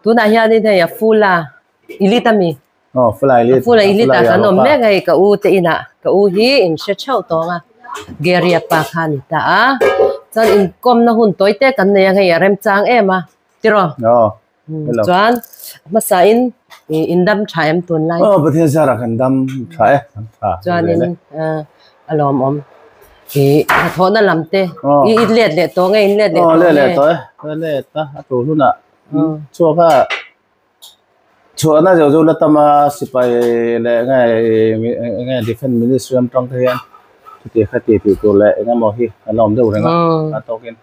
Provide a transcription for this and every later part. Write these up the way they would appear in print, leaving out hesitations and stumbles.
tu na hian ni thei fula ilita mi fula ilita kan om me ngai ka u te ina ka u hi in she chau tonga geria pa khan ta a chan in kom na hun toite kan ne ngai rem chang ema tiro chuan masa in dam thaim tun lai pathian zara kan dam thai chuan in alom om thọ na lamte let to ngai let let ta to luna chua na jo la tama sipai le ngai defense ministry am tong thian ti khati pi to le ngai mo hi alom de renga to ken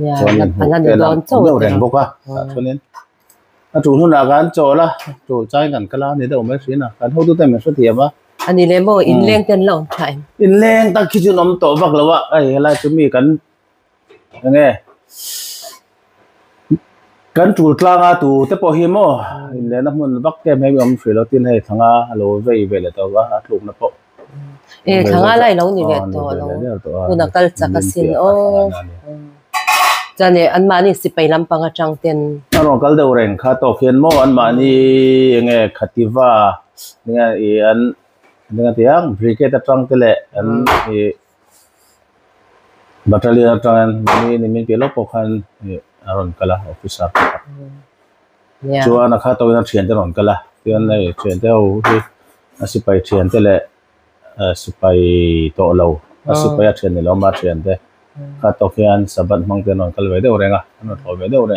ya don cho reng boka chuanin chu luna gan cho la chu chai kan kala ni de me sina kan ho tu te me so ti ba ani le mo in leng ten lo thai in leng ta khi chu nom to bak lawa ai la chu mi kan nge kan chu tlanga tu te po hi mo in le na mun bak te me om filo tin hei thanga lo vei ve le to wa thluk na po thanga lai lo ni le to lo kuna kal chakasin o chane an mani sipai lampanga changten aro kal de reng kha to khian mo an mani nge khativa nge an dengan tiang brigade atang tele an battalion atang ni min pelo pokhan aron kala officer chuan kha to na thian te ron kala tian nei thian te ho hi asipai thian tele asipai to lo asipai thian ni lo ma thian te kha to khian saban mang te non kal ve de orenga an tho ve de ore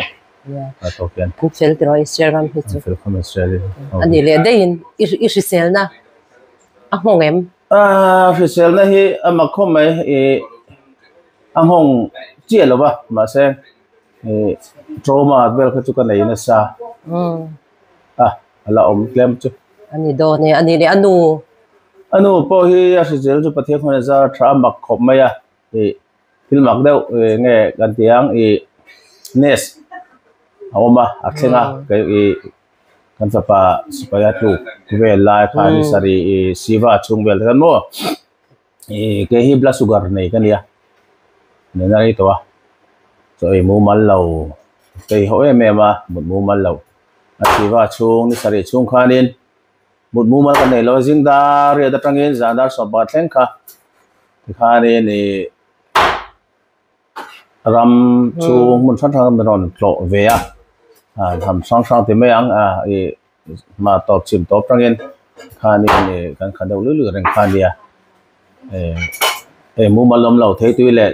kha to khian ku fel tro Instagram hi chu fel Australia ani le dein isel na ahong em official na hi amakhom mai ahong chia lo ba ma se trauma bel kha chu kan nei na sa ala om klem chu ani do ne ani le anu po hi official chu pathian khone za tha makhom mai a filmak deu nge kan tiang nes awma athenga ke kan sapa supaya tu ve lai khani sari siva chungbel kan mo ke hi blood sugar nei kan ya ne nai to so mu mal lo ke ho me ma mu mal lo siva chung ni sari chung khanin mu mal kan nei lo jing da re da tangin zandar so ba thleng kha khani ni ram chung mun san thang ron tlo ve a tham sang te me ang ma top chim top rangin khani ni kan khadau lu reng khania mu malom lo thei tu le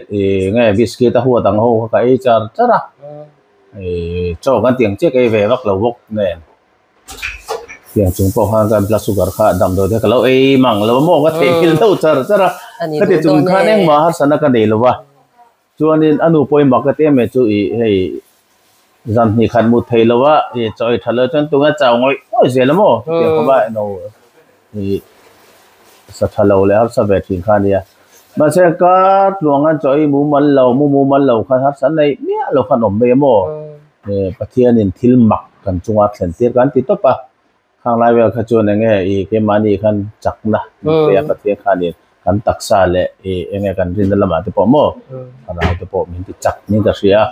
nge biscuit ta huwa tang ho ka ai char chara cho kan tiang che kai ve wak lo wok ne tiang chung po han kan plus sugar kha dam do de ka lo mang lo mo ka thei kil lo char chara ka te chung kha neng ma har sana ka dei lo wa chuanin anu poi ma ka te me chu hei zan ni khan mu thei lo wa choi thalo chan tunga chaw ngoi oi zela mo te ko ba no sa thalo le har sa ve thin khania ma se ka luangan choi mu mal lo khan har san nei mia lo khan om me mo pathian in thil mak kan chunga thlen tir kan ti to pa khang lai wel kha chu ne nge ke mani khan chakna te pathian khanin kan taksa le nge kan rin lama te po mo ara te po min ti chak ni ka ria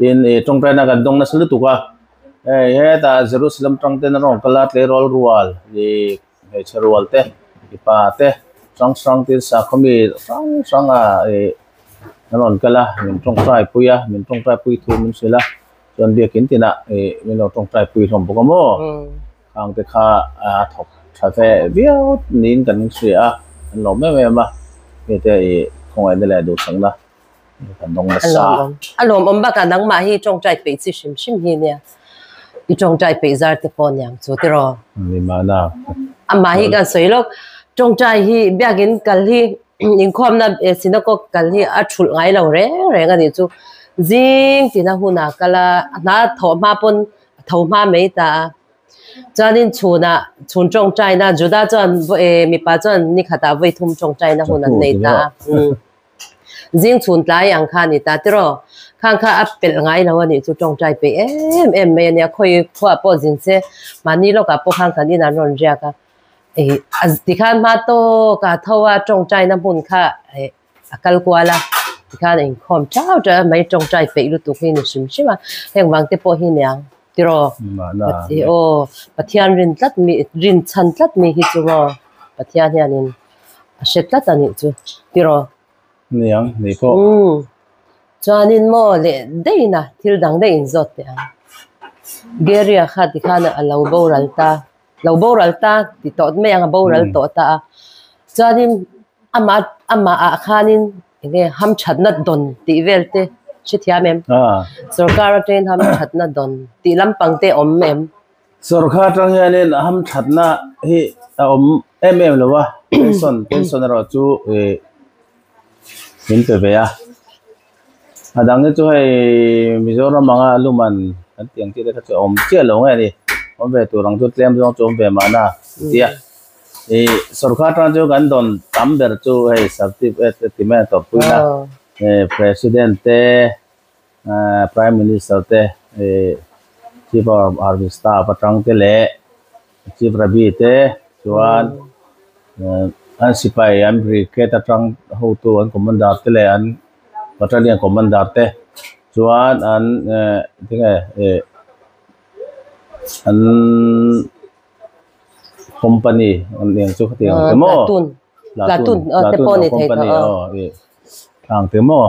in trong trai na kan dong na selu tu ka he ta Jerusalem trong te na ro kala tle rol rual he cherual te pa te sang tin sa khomi sang naron kala min trong trai puya min trong trai pui thu min sela chon bia kin tina min lo trong trai pui thom bo mo ang te kha thok tha ve bio nin kan sia an lo me ma me te khong ai de la du sang na kan dong na sa alom om ba ka nang ma hi trong trai pe chi shim hi ne i trong trai pe zar te pon yang chu te ro ni ma na ama hi kan soi lo trong trai hi biagin kal hi in khom na sinako kal hi a thul ngai lo re nga ni chu jing tina huna kala na thoma pon thoma me ta chanin chun trong trai na juda chan mi pa chan ni khata voi thum trong trai na huna nei ta jing chun tlai ang kha ni ta tro khang kha apel ngai lo ni chu trong trai pe em me ne khoi khwa po jin se mani lo ka po khang kha ni na ron ja ka ti khan ma to ka thowa trong trai na mun kha akal kwala ti khan in khom chao ja mai trong trai pe lu tu khi ni sim sima heng wang te po hi nyang tiro mà na o pathian rin chan tlat mi hi chu mo pathian hianin shet tlat ani chu tiro niang ni po chuanin mo le deina thil dang de in zot te geria kha ti khana alo boral ta ti tot me ang boral to ta chuanin ama a khanin nge ham thatna don ti velte chi thiamem sarkar train ham thatna don ti lampang te om mem sarkar tang hianin ham thatna hi om lo wa pension ro chu min pe ve a adang chu hai mizoram manga luman an tiang ti ka chu om che lo nge ni om ve tu rang chu tlem jong chom ve ma na tia sarkar tang chu gan don tam ber chu hai sabti ti me to pu na president te prime minister te chief of army staff atang te le chief rabi te chuan an sipai an brigade atang ho tu an commander te le an battalion commander te chuan an tinga an company an yang chu khati ang mo platoon te poni company ang te mo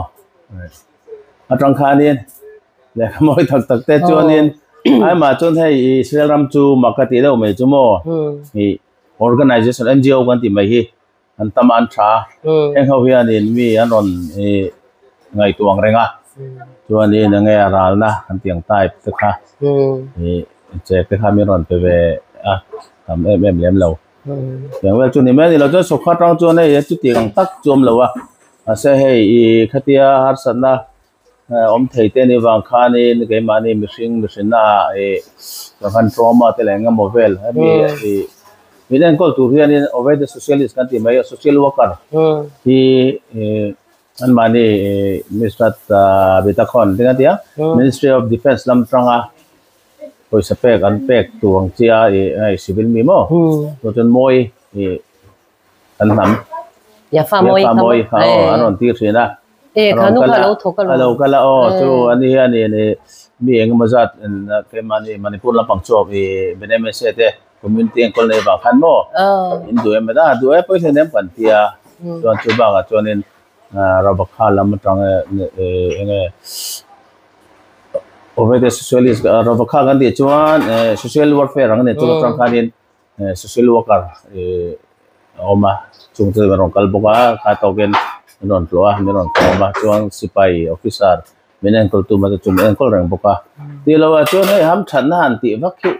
atang khanin le moi tak te chuanin ai ma chon hei Sriram chu makati lo mai chu mo hi organization NGO kan ti mai hi an taman tha eng ho hianin mi an ron ngai tuang renga chuanin nge ral na an tiang tai te kha hi che te kha mi ron pe ve a tam em lem lo yang wel chu ni me ni lo chu sokha tang chu nei chu ti ang tak chom lo wa a se hei khatia har sanna om thei te ni wang kha ni ke ma ni mishing na kan trauma te lenga movel mi den kol tu hian over the socialist kan ti mai social worker hi an mani Mr. Bitakhon tinga tia Ministry of Defense lam tranga poi sapek an pek tuang chia civil mi mo to ton moi an nam ya fa moi ha anon ti thina khanu khalo thokalo alo kala o chu ani ani mi eng mazat ke mani manipur la pangchop beneme se te community engkol nei ba khan mo indu em da du e poi nem kan tia chuan chu ba ga chuanin rabakha lam tang enge over the socialist rabakha gan di chuan social warfare ang ne chu tang khanin social worker oma chung te rong kal boka kha token non tloa non ba chuan sipai officer menen kol tu ma chu men kol rang boka ti lawa chuan hei ham than na han ti vakhi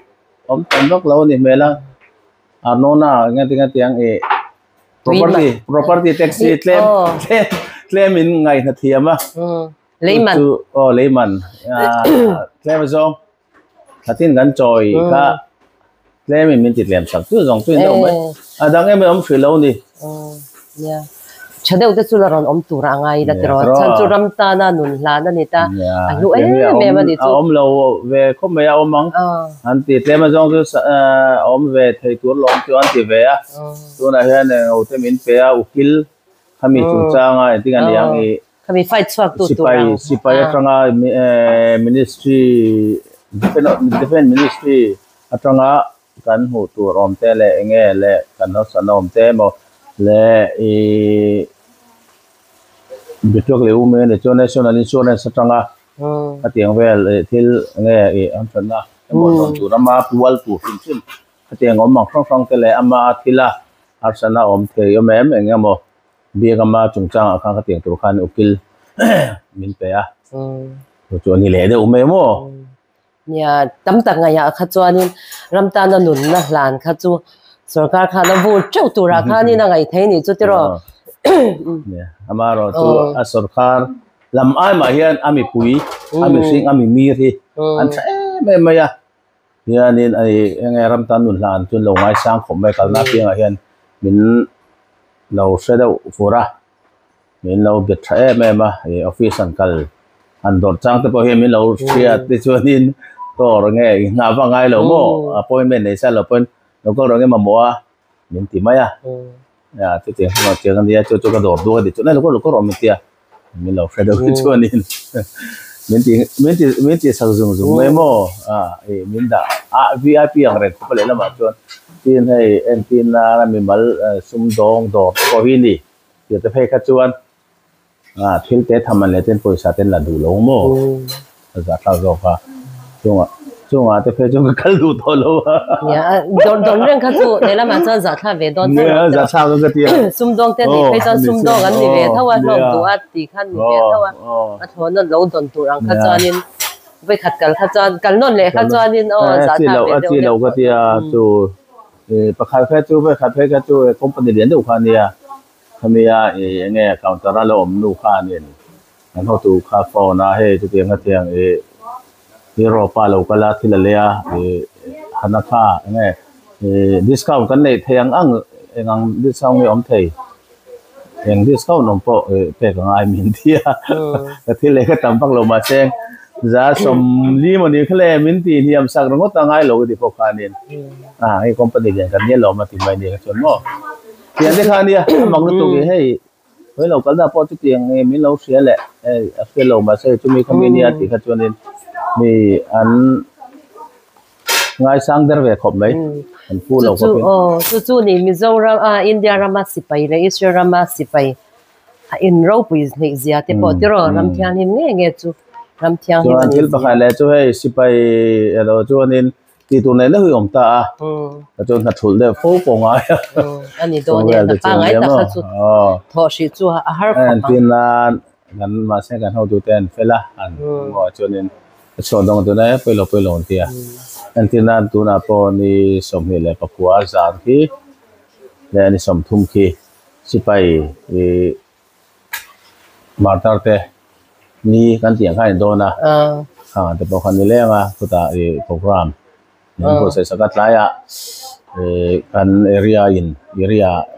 om tam vak lo ni mela arnona nga tiang property tax claim in ngai na thiama leiman claim zong thatin gan choi ka claim min ti lem sak tu zong tu no mai adang em om free lo ni ya chadeu te chularon om tura ngai da tro chan churam ta na nun la na ni ta ayu me ma di chu om lo ve khom me om mang an ti claim zong chu om ve thei tur lom chu an ti ve a tu na hian o te min pe a ukil khami chu changa ti gan yang i khami fight swak tu sipai atanga ministry defense ministry atanga kan hu tu rom te le enge le kan no sanom te mo le bitok le ume ne cho national insurance atanga atiang vel thil nge am sanna mo tu rama pual tu fin atiang om mang phong te le ama thila arsana om the yom enge mo biagama chungchang akha atiang tu khan ukil min pe a chu ni le de ume mo ya tam tak nga ya kha chuanin ramta na nun na hlan kha chu sarkar kha na vu chau tu ra kha ni na ngai thei ni chu tiro amaro chu a sarkar lam ai ma hian ami pui ami sing ami mi ri an me ma ya hianin ai nge ramta nun hlan chun lo ngai sang khom me kal na pianga hian min lo sheda fura min lo bit thae me ma office an kal an dor chang te po hian min lo ria te chuanin tor nge nga wa ngai lo mo appointment nei sa lo pon lo ko ro nge ma mo a min ti ma ya ya te te ma te kan dia chu ka dor do di chu na lo ko ro mi tia min lo sheda chuanin minti sang zung mai mo minda VIP ang ren ko pala lama chuan tin hei en tin na mi mal sum dong do ko hi ni ti te phei kha chuan thil te thaman le ten poisa ten la du lo mo za tha zo kha chunga te phei chung kal du to lo ya don ren kha chu le lama chuan za tha ve don za tha ga ti sum dong te ni phei chuan sum dong an ni ve thawa hlom tu a ti khan ni ve thawa a thon na lo don tu rang kha chuaninไปขัดกันขจรกันนั่นแหละขจรนี่สาธารณะที่เราก็ที่จูประคายแค่จูไปขัดแค่จูคอมพานีเรียนดูคันเนี่ยทำเนี่ยเนี่ยคาวน์เตอร์เราอมดูคันเนี่ยงั้นเขาตูคาฟอนะให้จุดเตียงก็เตียงยุโรปเราก็ลาที่ละเลียฮันนักข่าเนี่ยดิสคาวน์กันในเทียงอังดิสคาวน์ไม่อมเทยยังดิสคาวน์นมโปเพ่ของไอมินเทียแต่ที่เลยก็ตำปักเรามาเชงจะสมลีมันนี่แค่มินตีนี่ยามสักรงก็ตั้งไงเราก็ดีพอคันเนี่ยให้คอมพานีเรียนกันเนี่ยเรามาติดไปเนี่ยจนหม้อเพียงแต่คันเนี่ยมังก็ตัวให้เราก็ได้พอจุดเตียงมินเราเสียแหละเสียเรามาเสียจุมีคอมมิวนิตี้กันจนเนี่ยมีอันง่ายสร้างเดร์เวขอบไหมอันพูดเราก็เป็นจู่ๆนี่มิโซรัมอินเดียรามาสิไปเลยอิสราเอลรามาสิไปอินโรปุยส์นี่เสียแต่พอที่เราลำเทียนนี่เงี้ยจู่ลำเทียนนี่มันที่ประการแล้วจู่ให้สิไปเราจู่นี่ที่ตัวนี้เราอยู่อมตาจู่นัดทุลเดฟูปงไงอันนี้ตัวนี้แต่ปังไงแต่เขาจู่ทอชิจู่อาหารของที่นั่นงั้นมาเช่นกันเขาดูเต้นเฟล่าอันว่าจู่นี่ส่วนตรงตัวนี้ไปลงที่อันที่นั่นตัวน่ะพอนี่สมเหตุเลยปะกัวจานที่แล้วนี่สมทุ่มที่สิไปมาตาร์เตนี่กันเตียงข้างโดนนะแต่พอคันนี้เรื่องก็ตาโปรแกรมนี่ก็ใช้สกัดไล่กันเอเรีย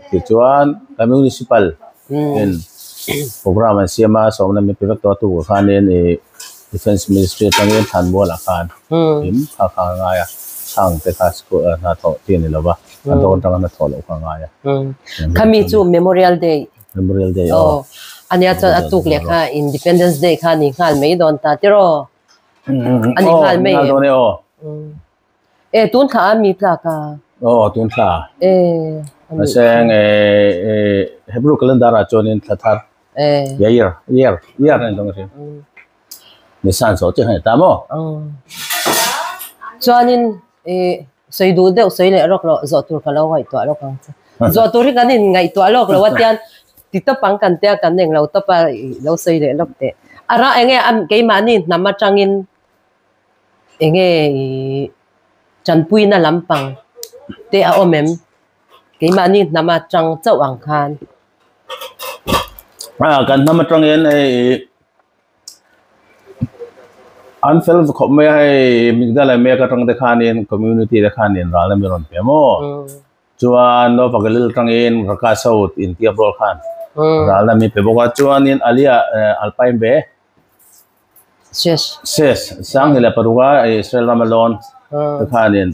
ที่ชวนกันมิวนิสิพัลเป็นโปรแกรมเสียมาสมนั้นมีเป็นตัวข้างนี้Defense Ministry ตั้งเงินทันบัวหลักการข้างง่ายช่างแต่ข้าศึกน่าถอดที่นี่แล้ววะอันโดนตั้งน่าถอดหลักง่ายข้ามีจู่ Memorial Day อันนี้จะตุกเล็กค่ะ Independence Day ค่ะนี่งานไม่โดนตาที่รออันนี้งานไม่ตุนขามีปลากาตุนขามาเซงHebrew calendar จนทัดyear นั่นตรงนี้นี่สั่นสดจะให้ตามจวนนี้สวยดูเด็กสวยเลยรอกเราจอดตัวเขาเราไว้ตัวเรากันจอดตัวที่กันนี่ไงตัวเราเราว่าเตียนติดต่อปังกันเตียกันเองเราต่อไปเราสวยเลยรอกเตะอะไรเงี้ยเกี่ยมานี่น้ำมาจังอินเงี้ยจันปุยน่ะลำปังเตะเอาเมมเกี่ยมานี่น้ำมาจังเจ้าอังคารกันน้ำมาจังอินอันเฟลเขาไม่ให้มิกดาลเมย์ก็ต้องเด็กขานินคอมมูนิตี้เด็กขานินร้านละมีรอนเปียโมจวนโนปากลิลตั้งอินรักษาสุดอินเทียบโรลขันร้านละมีเปียบอกว่าจวนอินอาลียอัลปายเบเซสสังเฮลปารุกาอิสราเอลรามาลอนเด็กขานิน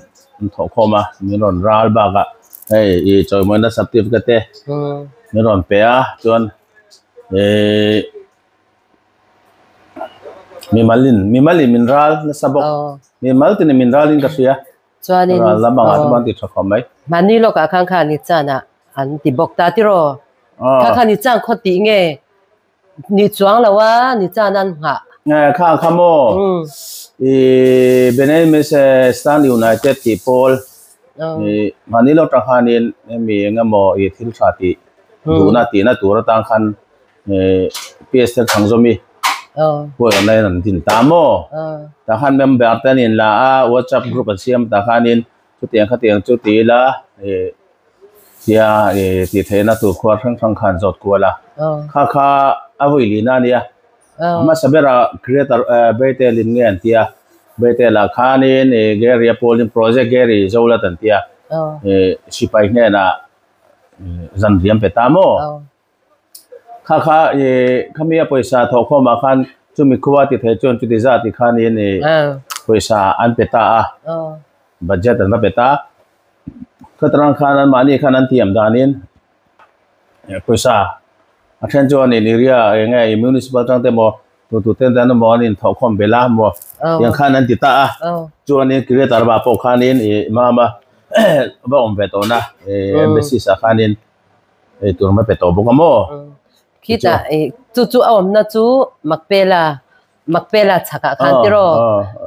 ถกเข้ามามีรอนรัลบากะจอยมันน่าสับติฟกันเตะมีรอนเปียจวนมีมัลลินมินรัลนะสับกมีมัลตินมินรัลินกับเสียจวนนี้ลำบากที่บ้านติดชอบไหมมันนี่เรากับข้างๆนี่จ้านะอันที่บอกตาที่รอข้างๆนี่จ้างคนตีเงี้ยนี่จวงแล้ววะนี่จ้านั่นฮะข้างขโมเบเนมิสสแตนยูไนเต็ดที่พอลมันนี่เราตั้งขานินมีเงี้ยโมทิลชาติดูนาตีน่าตัวเราตั้งขันพีเอสเตอร์ทั้งจมีพวกนั้นนั่นติดตามโมแต่ขันเมมเบอร์ตันินละWhatsApp group เสียมแต่ขันนินจุดเตียงจุดตีละที่เทน่าตัวควาทั้งขันจดกว่าละข้าอาวุธลีน่าเนี่ยมาสเบราครีเอเตอร์เบเตลินเงี้ยที่เบเตละขันนินเกเรียโพลินโปรเจกต์เกรีโจลตันที่ชิปายเนี่ยนะจันเรียมเปตามโมข้ามีปอยซาทอข้อมาขันจุมีขวาติดเหตุจนจุดที่จะติดขันนี่ปอยซาอันเปตาบัดเจ็ตอันเปตาก็ตรังขันนั้นมานี่ขันนั้นเทียมดานินปอยซาอันเช่นจวนนี่เรียยังไงมิวนิสิพัลตั้งแต่โม tu ten dan mo nin thau khom bela mo yang khan an ti ta chuan in creator ba po khan in mama ba om ve to na embassy sa khan in tur ma pe to bu mo kita chu awam na chu makpela chaka khan tiro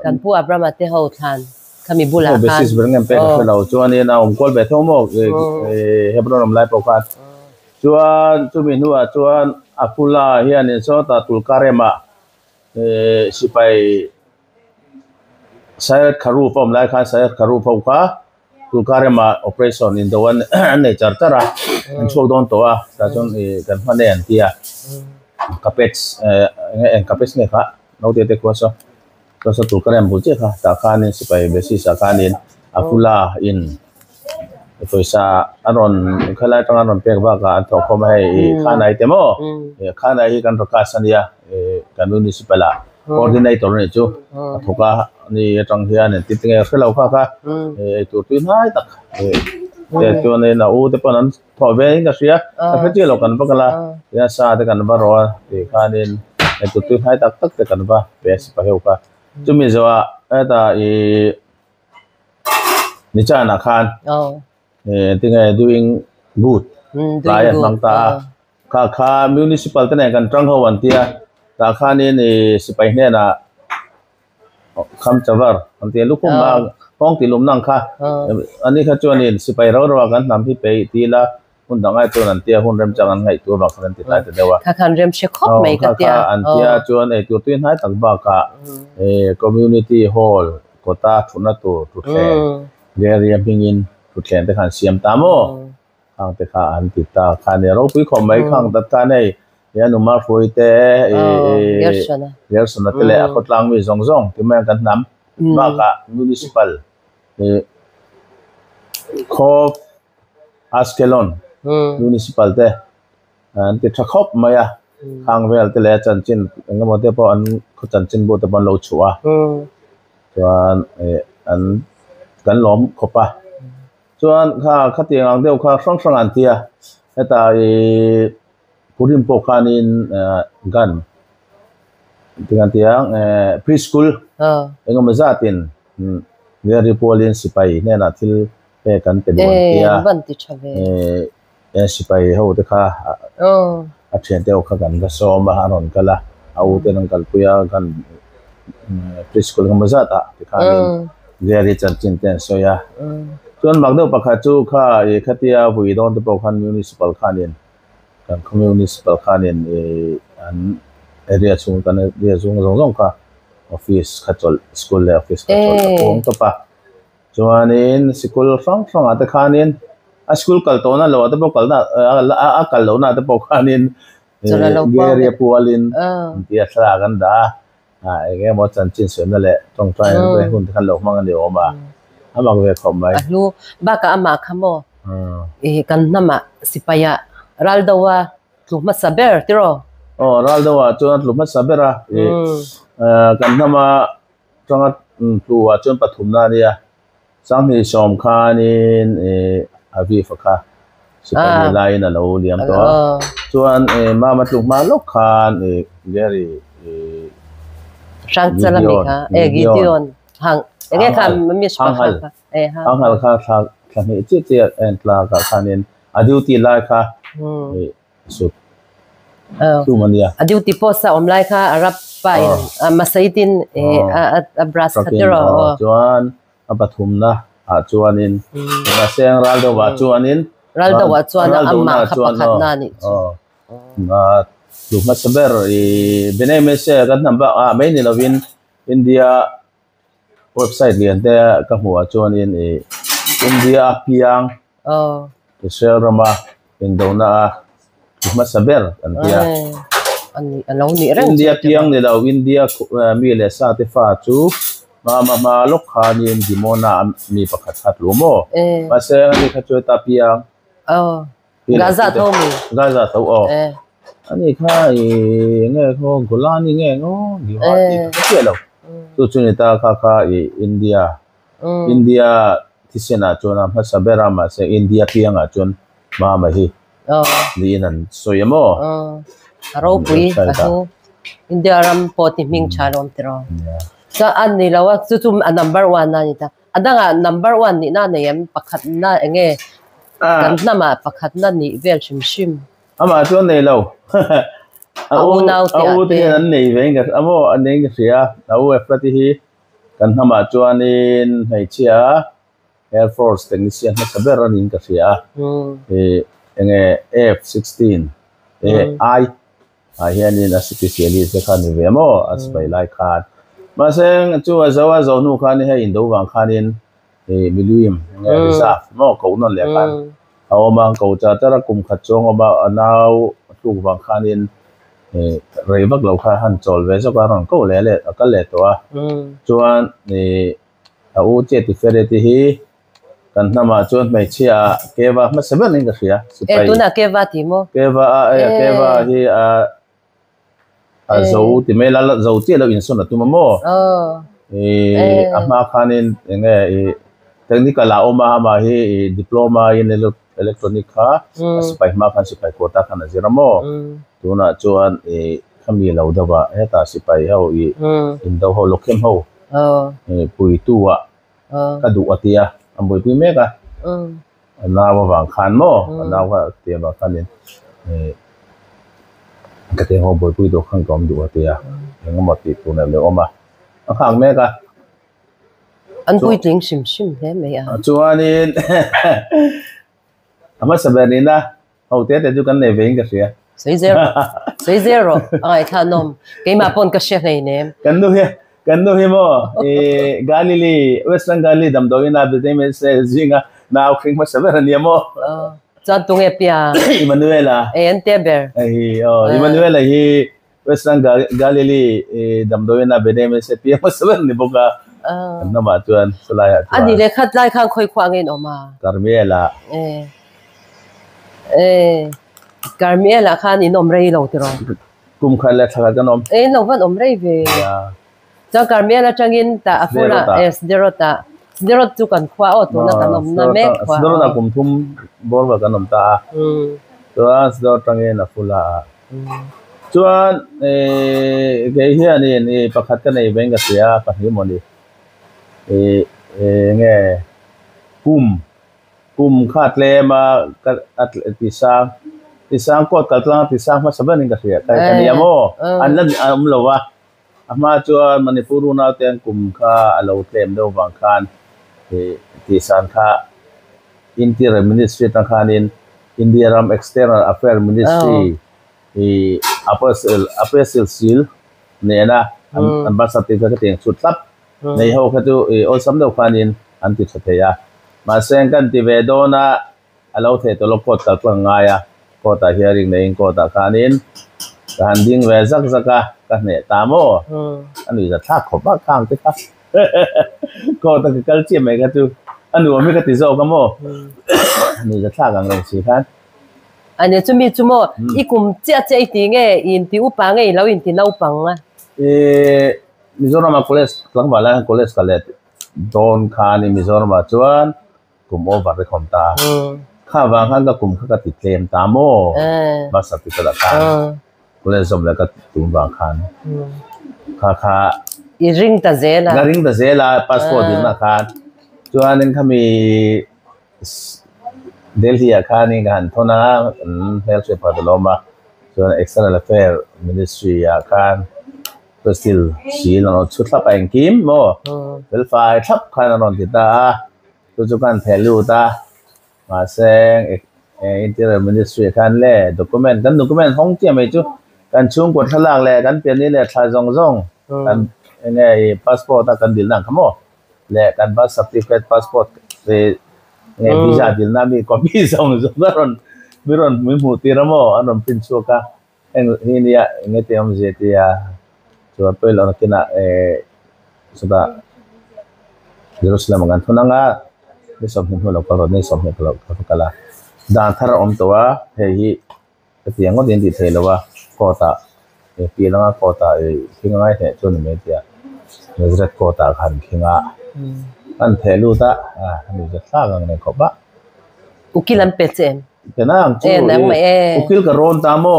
kan pu abrama te ho than kami bula khan embassy berngam pe ka lo chuan in om kol be tho mo hebron om lai po khan chuan chu min huwa chuan akula hian in so ta tulkarema sipai sayat kharu pom lai khan sayat kharu pom kha tulkarema operation in the one nei chartara an chok don to a ta chon kan phane an tia kapets en kapets ne kha no te ko so tulkarem bu che kha ta khan in sipai besi sa khan in akula in toisa aron khala tang aron pek ba ka to khom hai khanai temo khanai hi kan rakasania kan municipala coordinator ne chu thoka ni atang hian ne titinge khelo kha kha tu tin hai tak chu ne na u te panan tho ve nga sia ka ti lo kan ba kala ya sa te kan ba ro khanin tu tin hai tak tak te kan ba bes pa heu ka chu mi zawa ta ni cha na khan tinga doing good layan bang ta kha municipal te ne kan trang ho wan tia ta khan ni sipai ne na kham chavar an te lukum ma hong ti lum nang kha ani kha chuan in sipai ro kan nam hi pe ti la hun dangai tu nan tia hun rem chang an ngai tu ba khan ti tai te dewa kha khan rem she khop mai ka tia an tia chuan tu tin hai tak ba ka community hall kota thuna tu the area pingin tu thlen te khan siam ta mo khang te kha an ti ta khan ne ro pui khom mai khang ta ta nei ya nu ma foi te yersona te le akotlang mi zong ti ma kan nam ba ka municipal khop askelon municipal te an ti thakop maya khang vel te le chan chin ngamo te po an khu chan chin bo te ban lo chua chuan an kan lom khopa chuan kha tiang deuh kha sang an tia eta purim po khanin gan tingan tiang preschool engom zatin very polin sipai ne na thil pe kan pe don tia ban ti chave sipai ho te kha a thian deuh kha kan ga so ma haron kala au te nang kal puya kan preschool engom zata ti khanin very chin ten so ya chuan magdo pakha chu kha khatia vui don te po khan municipal khanin kan municipal khanin an area chung kan area chung zong kha office khachol school le office khachol pong to pa chuanin school sang ata khanin a school kal to na lo ata po kal na a kal lo na ata po khanin area pualin tia thla kan da enge mo chan chin se na le tong trai pe hun khan lo mang ani oma amak ve khom mai lu ba ka ama khamo kan nama sipaya raldawa tluma saber tiro raldawa chuan tluma sabera kan nama changa tuwa chuan pathumna nia sanghi som khanin avi fakha sipani lain alo liam to chuan mama tluma lok khan geri sang chalami kha gideon hang enge kha mi hang hal kha thami chi entla ka khanin aduti la kha su mania aduti posa omlai kha arab pai masaitin abras khatero chuan apathumna chuanin na seng raldo wa chuanin amma khapakhat na ni luma saber bene mese kan namba mai ni lovin India website lian te ka hua chuanin India piang Israel rama indona luma saber kan dia India piang ni law India mi le sa te fa chu ma lok khanin dimona mi pakhat hat lumo mase ni kha chu ta piang gaza tho ani kha nge ko golani nge ngo ni ha ti ke lo tu chuni ta kha India tisena chona ma sabera ma se India pianga chon ma hi ni nan soyamo aro pui India ram poti ming chalom tiro sa an ni lawa chu number 1 na ni ta adanga number 1 ni na nem pakhat na enge kan na ma pakhat na ni vel shim ama chuan nei lo au te an nei ve nga amo an nei nga sia au e prati hi kan hama chuan in hei chia Air Force technician na saber an in ka sia enge F-16 ai hianin a specially se khan ni ve mo as pai lai khan ma seng chu azawa zo nu khan he indo wang khanin milium nge reserve mo ko non le khan aw ma ko cha tara kum khat chong ba anaw tu wang khanin rei bak lo kha han chol ve so ka ron ko le ka le to a chuan a u che ti fere ti hi kan nama chuan mai chia keva ma seven in ka sia e tu na keva ti mo keva hi a zo ti me la zo ti lo in so na tu mo ama khanin nge technical la oma ma hi diploma in electronic kha sipai ma khan sipai kota khan azira mo tu na chuan khami lo dawa heta sipai ho indo ho lokem ho pui tu wa ka du atia amboi pui me ka na wa wang khan mo na wa te ba khanin ka te ho boi pui do khang kom du atia ngam ti tu na le oma khang me ka an pui tling sim he me a chuanin ama saberina ho te du kan ne vein ka sia sei zero ai thanom ke ma pon ka she nei ne kan nu he mo Galilee Western Galilee dam do ina be me se zinga na khring ma saberania mo chan tung e pia Emmanuela en teber Emmanuela hi Western Galilee dam do ina be me se pia ma saberni boka na ma chuan salaya ani le khat lai khang khoi khwang en oma Carmela Carmela khan in omrei lo tiro kum khala thaka kanom no van omrei ve cha Carmela changin ta afuna derota tu kan khwa o to na kanom na me khwa derota kum thum bor ba kanom ta to as do changin afula chuan ge hi ani pakhat ka nei benga sia pa hi moni nge kum khat le ma ti sang ko ka tlang ti sang ma saban in ka sia ka ni amo an lan lo wa ama chuan Manipuru na ten kum kha alo tlem do wang khan ti san kha Interior Ministry ta khanin India Ram External Affairs Ministry appraisal seal ne na an ba sa ti ka teng chut lap nei ho kha tu ol sam do khanin an ti thateya ma seng kan ti ve do na alo the to lo kot ka tlang nga ya kota hearing nei kota khanin kan ding ve zak zaka ka ne ta mo ani za thak kho ba khang te ka kota ka kal chi mai ka tu anu mi ka ti zo ka mo ani za thak ang reng si khan ani chu mo i kum chia che ti nge in ti u pa nge lo in ti nau pang a Mizoram college tlang bala college kalet don khan in Mizoram chuan kum over re khom ta kha wang han ka kum kha ti tlem ta mo ba sa ti ta khan college som la ka tum wang khan kha i ring ta zela passport din na khan chuan in khami Delhi khan in han thona health patholoma chuan external affair ministry khan still si lo chutla pa engkim mo verify thap khan ron ti ta chu kan thelu ta ma seng Interior Ministry khan le document hong che mai chu kan chung ko thalak le kan pian ni le thla zong kan nge passport ta kan dil nang khamo le kan birth certificate passport nge visa dil na mi copy zong ron mi mu ti ramo anon pin chu ka ni ya nge te om je ti ya so pelo na kina sudah Jerusalem ngan thunanga besom hin lo paro nei som he lo kala dan thar om towa he tiang din di thelewa kota pilanga kota hinga he chon me tia Nazrat kota khan khinga an thelu ta ni ja tlang ne ko ba ukilam pechen penang chu ukil ka ron ta mo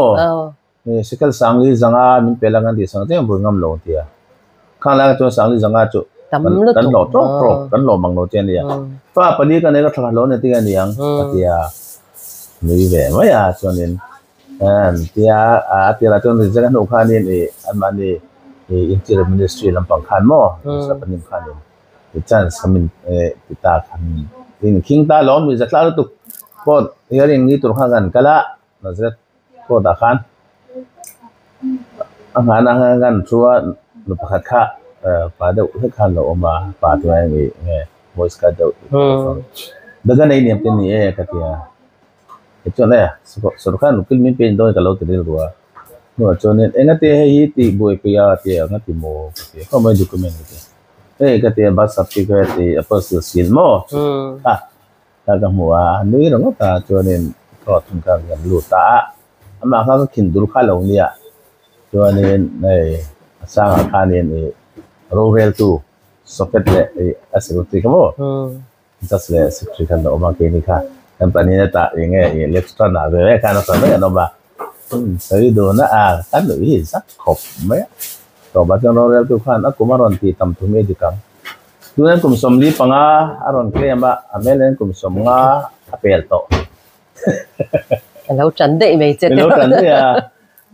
sekal sangli zanga min pelangan di sang te bur ngam lo tia khala to sangli zanga chu tắm lúc kan lo tro kan lo mang lo chen ya fa pani kan ne ka thla lo ne ti ani yang tia mi ve ma ya chonin an tia a tia la ton rizal no khani ni amani interior ministry lampang khan mo sa panim khan ni chance kamin pita khan in king ta lo mi zakla tu ko hearing ni tur khan kala nazrat ko da khan angan chua lu pakhat kha pa deuh he khan lo ma pa tu nge voice ka deuh daga nei niam te ni ka tia chone so khan kil min pen do ka lo te ro no chone enga te hi ti boi pe ya te nga ti mo ko mai document te ka te ba certificate te personal skill mo ha ta ka mo a ni ro ta chone ko thun ka gan lu ta ama ka kin dur kha lo ni ya chone nei sang kha ni rural tu socket le asirti ka mo just le secretary kan lo ma ke ni kha company na ta nge electra na ve ka na sa me no ba sai do na kan lo hi sak khop me to ba jang rural tu khan akuma ron ti tam thu me di kam tu nan kum som li panga aron klem ba amelen kum som nga apel to lâu trấn đệ mấy chết lo kan ya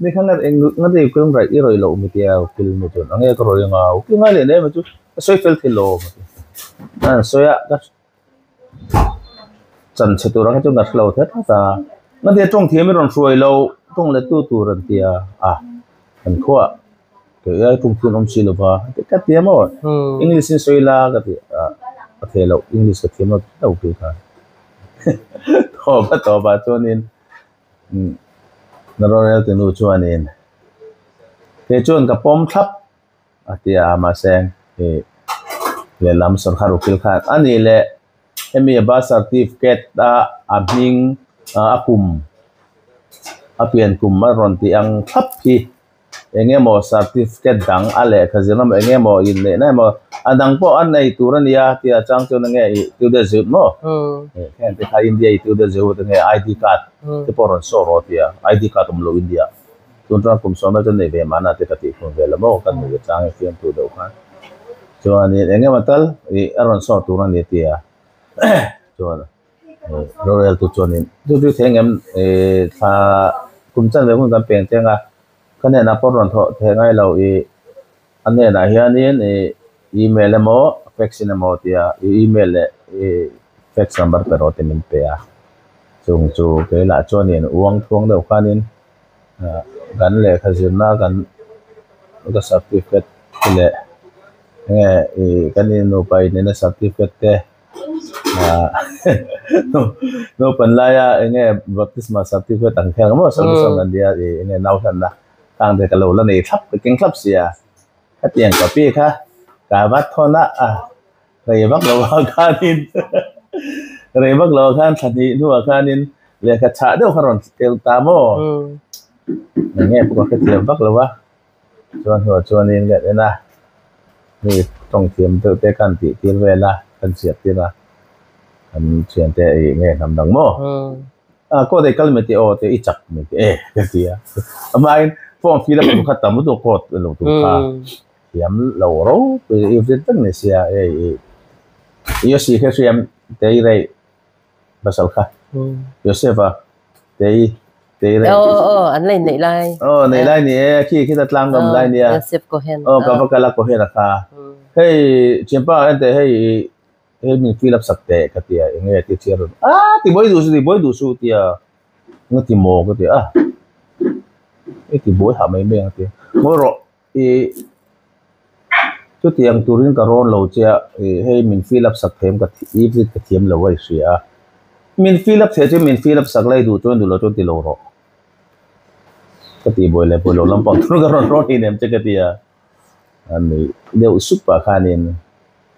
ni khan eng ngade kum rai i roi lo mi tia kil mi tu nge ko roi nga ki nga le ne ma tu soi fel thi lo an soya ka chan che tu rang chu ngat lo the ta na de tong thiem ron suai lo tong le tu tu ran tia an khwa ke ai tung tu nom si lo ba te ka tia mo english in soi la ka ti a the lo english ka thiem lo tau pi ka to ba chonin na ro ne te nu chuanin te chon ka pom thap atia ma seng le lam sarkar ukil khat ani le emi ba certificate da abing akum apian kum maron ti ang thap hi enge mo certificate dang ale khazina mo enge mo in le na mo adang po an nei turan ya ti achang chon nge tu de zut mo khen te kha india tu de zut nge id card te poron so ro ti id card um lo india tun tra kum so na chen nei ve mana te ka ti khon ve la mo kan ni chang fiam tu do khan cho ani enge matal aron so turan ni ti cho rural tu chonin du thengem tha kumchan ve hun kan peng tenga kane na poron tho thengai lo ane na hianin email mo fax mo tia email fax number pero te min pe chung chu ke la chonin uang thuang deuh khanin gan le khazirna gan ga certificate le nge kanin no pai ne certificate te no panlaya nge baptisma certificate ang khang mo so nan dia nge nau san na tang de ka lo la nei thap ke king thap sia ka tiang ka pi kha ka wat thona rei bak lo khanin rei bak lo khan thani nu khanin le ka cha deuh kharon tel ta mo nge pu ka tiam bak lo wa chuanin ge na ni tong tiam te kan ti til vela kan siat ti na kan chian te nge nam dang mo ko de kalmeti o te ichak me te tia amain form fill up khat tam do ko lo tu kha yam lo ro if the tang ne sia yo si kha siam te rei basal kha yosefa te rei anh lên nảy lai nei lai ni khi ta tlang gam lai ni Joseph Cohen ka ba kala ko hera kha hey chimpa ante hey min fill up sakte ka tia nge ti chiar ti boy du su tia ngati mo ko tia ti boy ha mai me tia mo ro chu tiang turin ka ron lo chia hey min fill up sak them ka if ka thiam lo wai sia min fill up the min fill up sak lai du chon du lo chon ti lo ro ka ti boy le lo lam pang tu ka ron hi nem che ka tia ani deu supa khanin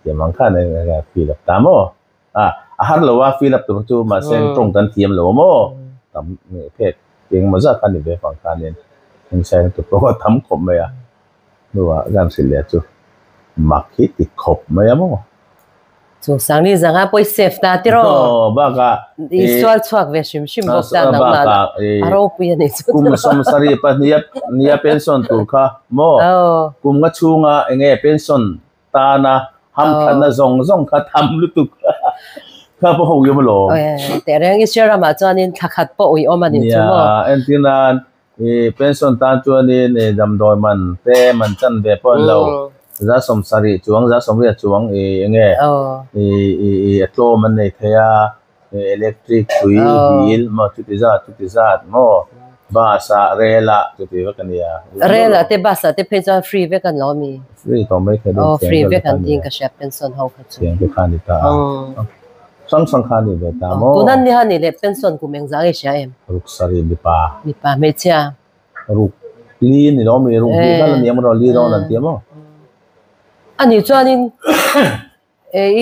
ya mang khan ga fill up ta mo har lo wa fill up tu chu ma seng trong kan thiam lo mo tam ne phet eng ma za khan ni ve phang khanin eng seng tu ko tham khom me ya ดูว่าการสิเลจุมักคิดติดขบไหมมั้ง chu sang ni zanga poi safe ta tiro baka iswal chuak ve shim bok ta na na aro pui ani chu kum som sari pa nia pension tur kha mo kum nga chunga enge pension ta na ham thana zong kha tham lutuk kha po ho yom lo te reng isera ma chanin thakhat po oi omani chu mo entinan pension ta chuanin dam doi man te man chan ve pon lo za som sari chuang za som ria chuang enge atlo man nei thaya electric tui bil ma tutiza mo basa rela tuti wa kania rela te basa te phecha free ve kan lo mi free to mai the free ve kan ding ka shap pension ho kha chu ke khani ta sang khani ve ta mo tunan ni hani le pension ku meng za ge sha em ruk sari mi pa me cha ruk li ni lo mi ruk li kan ni mo li ro nan ti mo ani chuanin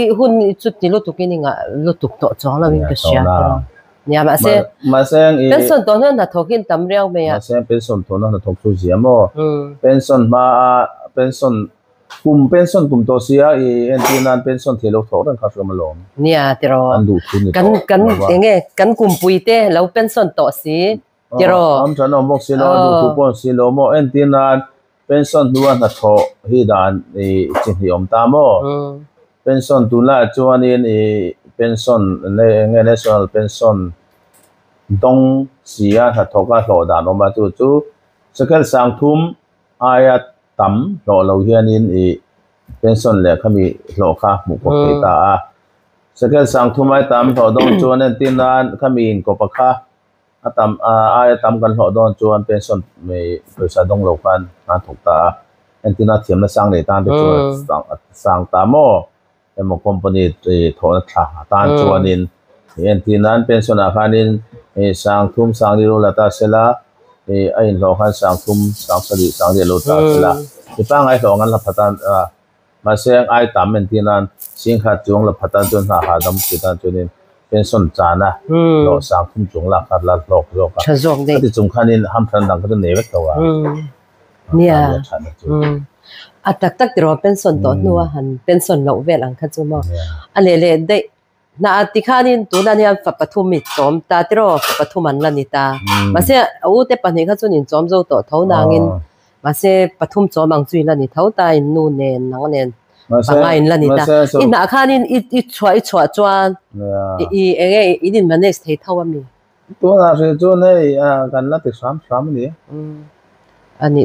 i hun chu ti lo tukini nga lo tuk to chong la min ka sha nya ma se pension to na thokin tam reu me ya ma se pension to na thok chu ji mo pension kum to sia entinan pension thelo thok ran kha ma lom nia tero kan kum pui te lo pension to si tero am chan mok si lo du tu pon si lo mo entinan pension duan na tho hi dan chi hi om ta mo pension tu la chuanin pension nge national pension dong sia tha thoka hlo dan oma chu sakal sang thum aya tam lo hianin pension le khami hlo kha mu ko ta sakal sang thum ai tam hlo dong chuanin tinan khami in ko pakha atam aya tam kan hlo don chuan pension me paisa dong lo kan an thok ta entina thiam na sang le tan te chu sang ta mo emo company thona tha tan chuanin entinan pension a khanin sang thum sang ni ro la ta sela ai lo khan sang thum sang sali sang de lo ta sela ipa ngai lo ngan la phatan ma seng ai tam entinan sing kha chung la phatan chon ha dam ti tan chunin pension chana lo sang thum chung la khat la lok ka chazong de ti chung khanin ham than dang ka ne wek tawa nia atak tiro pension to nuwa han pension lo vel ang kha chu mo alele de na atikhanin tunan ya pathum mi tom ta tiro pathum an la ni ta mase u te pani kha chunin chom zo to thonangin mase pathum chom ang chui la ni tho ta in nu ne nang nen banga in la ni ta ina khanin i chwa chuan i din manage thei thawami to na se chu nei kan la ti sam ni ani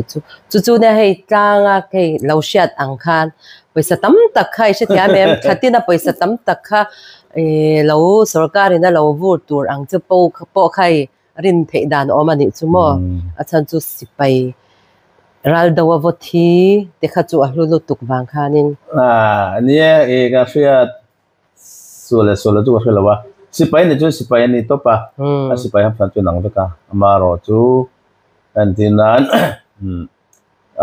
chu ne hei tanga ke lo shat ang khan paisa tam tak khai se tia mem khatina paisa tam tak kha lo sarkar ina lo vur tur ang chu po khai rin thei dan omani chu mo achan chu sipai ral dawa vothi dekha chu ahlu tuk wang khanin nia ga fiat sole chu khela wa sipai ni chu sipai ni topa sipai ham chu nang beka amaro chu antinan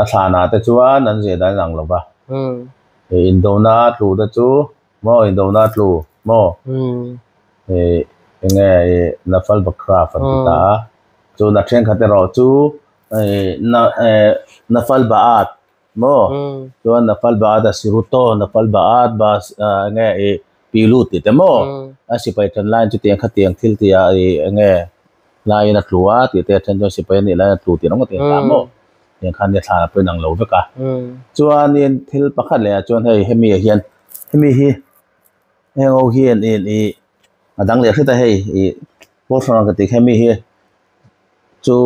athana te chuan an je dai lang lo ba indona tlu da chu mo indona tlu mo nge nafal bakra fan ta chu na thren khate ro chu nafal baat mo chu nafal baat asiruto nafal baat bas nge pilu ti te mo asipai than line chu tiang khatiang thil ti a nge lai na tluwa ti te than jo sipai ni lai tlu ti nong te ta mo yang khan ne thana pe nang lo veka chuan in thil pakhat le chuan hei hemi hi heng o hian in adang le khita hei po thona ka ti hemi hi chu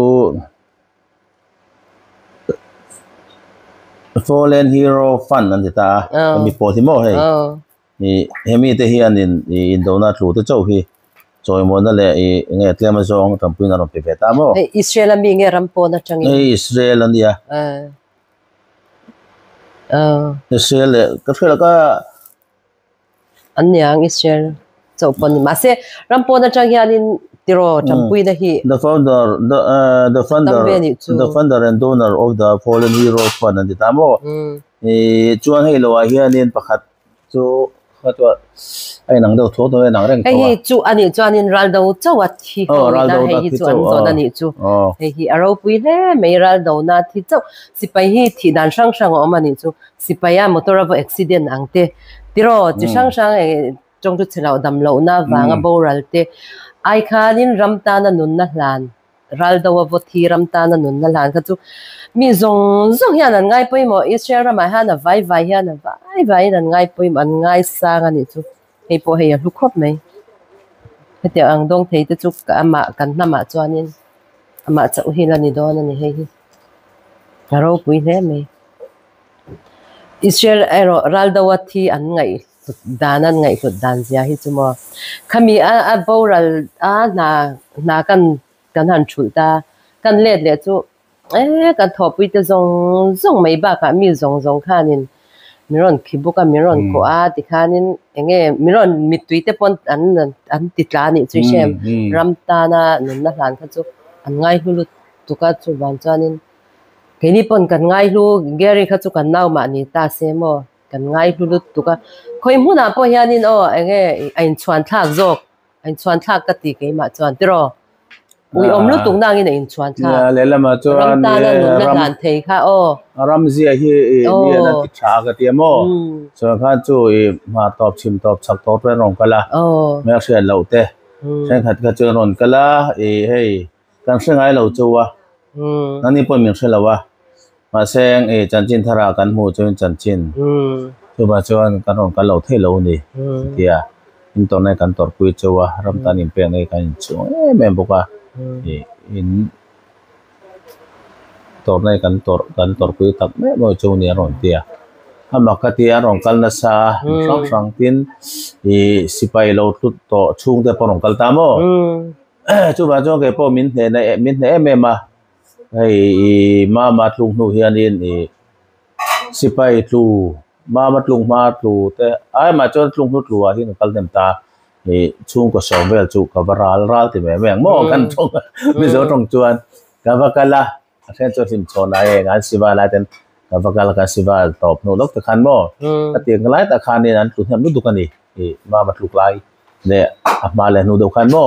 fallen hero fund an ta hemi po ti mo hei hemi te hian in dona tlu te chau hi choi mo na le nge tlema zong tampui na ro pe ta mo Israel mi nge rampo na changi Israel an dia Israel ka phela ka anyang Israel chau pon ma se rampo na changi anin tiro tampui na hi the founder and donor of the fallen hero fund an ta mo chuan hei lo a hianin pakhat chu khatwa ai nang do tho to nang reng ai chu ani chuanin raldo chawat hi ho na hei chu an zon ani chu hei aro pui le mei raldo na thi chau sipai hi thi dan sang omani chu sipaya motor of accident angte tiro chi sang sang e chong tu chelo dam lo na wanga boral te ai khanin ramta na nun na hlan ral dawa vo thi ramta na nun na hlan kha chu mi zong zong hian an ngai poimo Israel ma han a vai vai hian a vai an ngai poim an ngai sang ani chu hei po hei lu khop mai hete ang dong thei te chu ka ama kan na ma chuanin ama chau hi la ni don ani hei hi ro pui hle mai Israel ero ral dawa thi an ngai danan ngai tu dan zia hi chu mo khami a boral a na kan han chulta kan let le chu kan thopui te zong mai ba ka mi zong khanin miron khibuka miron ko a ti khanin enge miron mitui te pon an titla ni chu shem ramta na nun na hlan kha chu an ngai hulu tuka chu ban chanin keni pon kan ngai hlu geri kha chu kan naw ma ni ta se mo kan ngai hlu tuka khoi huna po hianin o enge ain chuan thak zok ain chuan thak ka ti ke ma chuan tiro ui lu tung nang in in chuan tha le lama chuan ramta na nun na hlan thei kha o ramzia hi ni na ti tha ka ti mo so kha chu ma top chim top chak top re rong kala me se lo te sen khat ka chu ron kala hei kan se ngai lo chu wa nani po mi se lo wa ma seng chan chin thara kan mu chu chan chin chu ba chuan kan ron kal lo the lo ni tia in to nai kan tor pui chu wa ramta nim pe ngai kan chu me boka in tor nai kan tor pui tak me mo chu ni ron tia ama ka tia ron kal na sa sang tin sipai lo tut to chung te porong kal ta mo chu ba chu ke po min ne me ma ai ma tlung nu hian in sipai tlu ma tlung ma tlu te ai ma chon tlung nu tlu a hin kal dem ta chung ko som vel chu ka ral ti me meng mo kan thong mi zo tong chuan ka vakala sen cho him chona ngan siwa la ten ka vakala ka siwa top no lok ta khan mo ta tiang lai ta khan ni an tlu hem lu du kan ni ma tluk lai le ma le nu do khan mo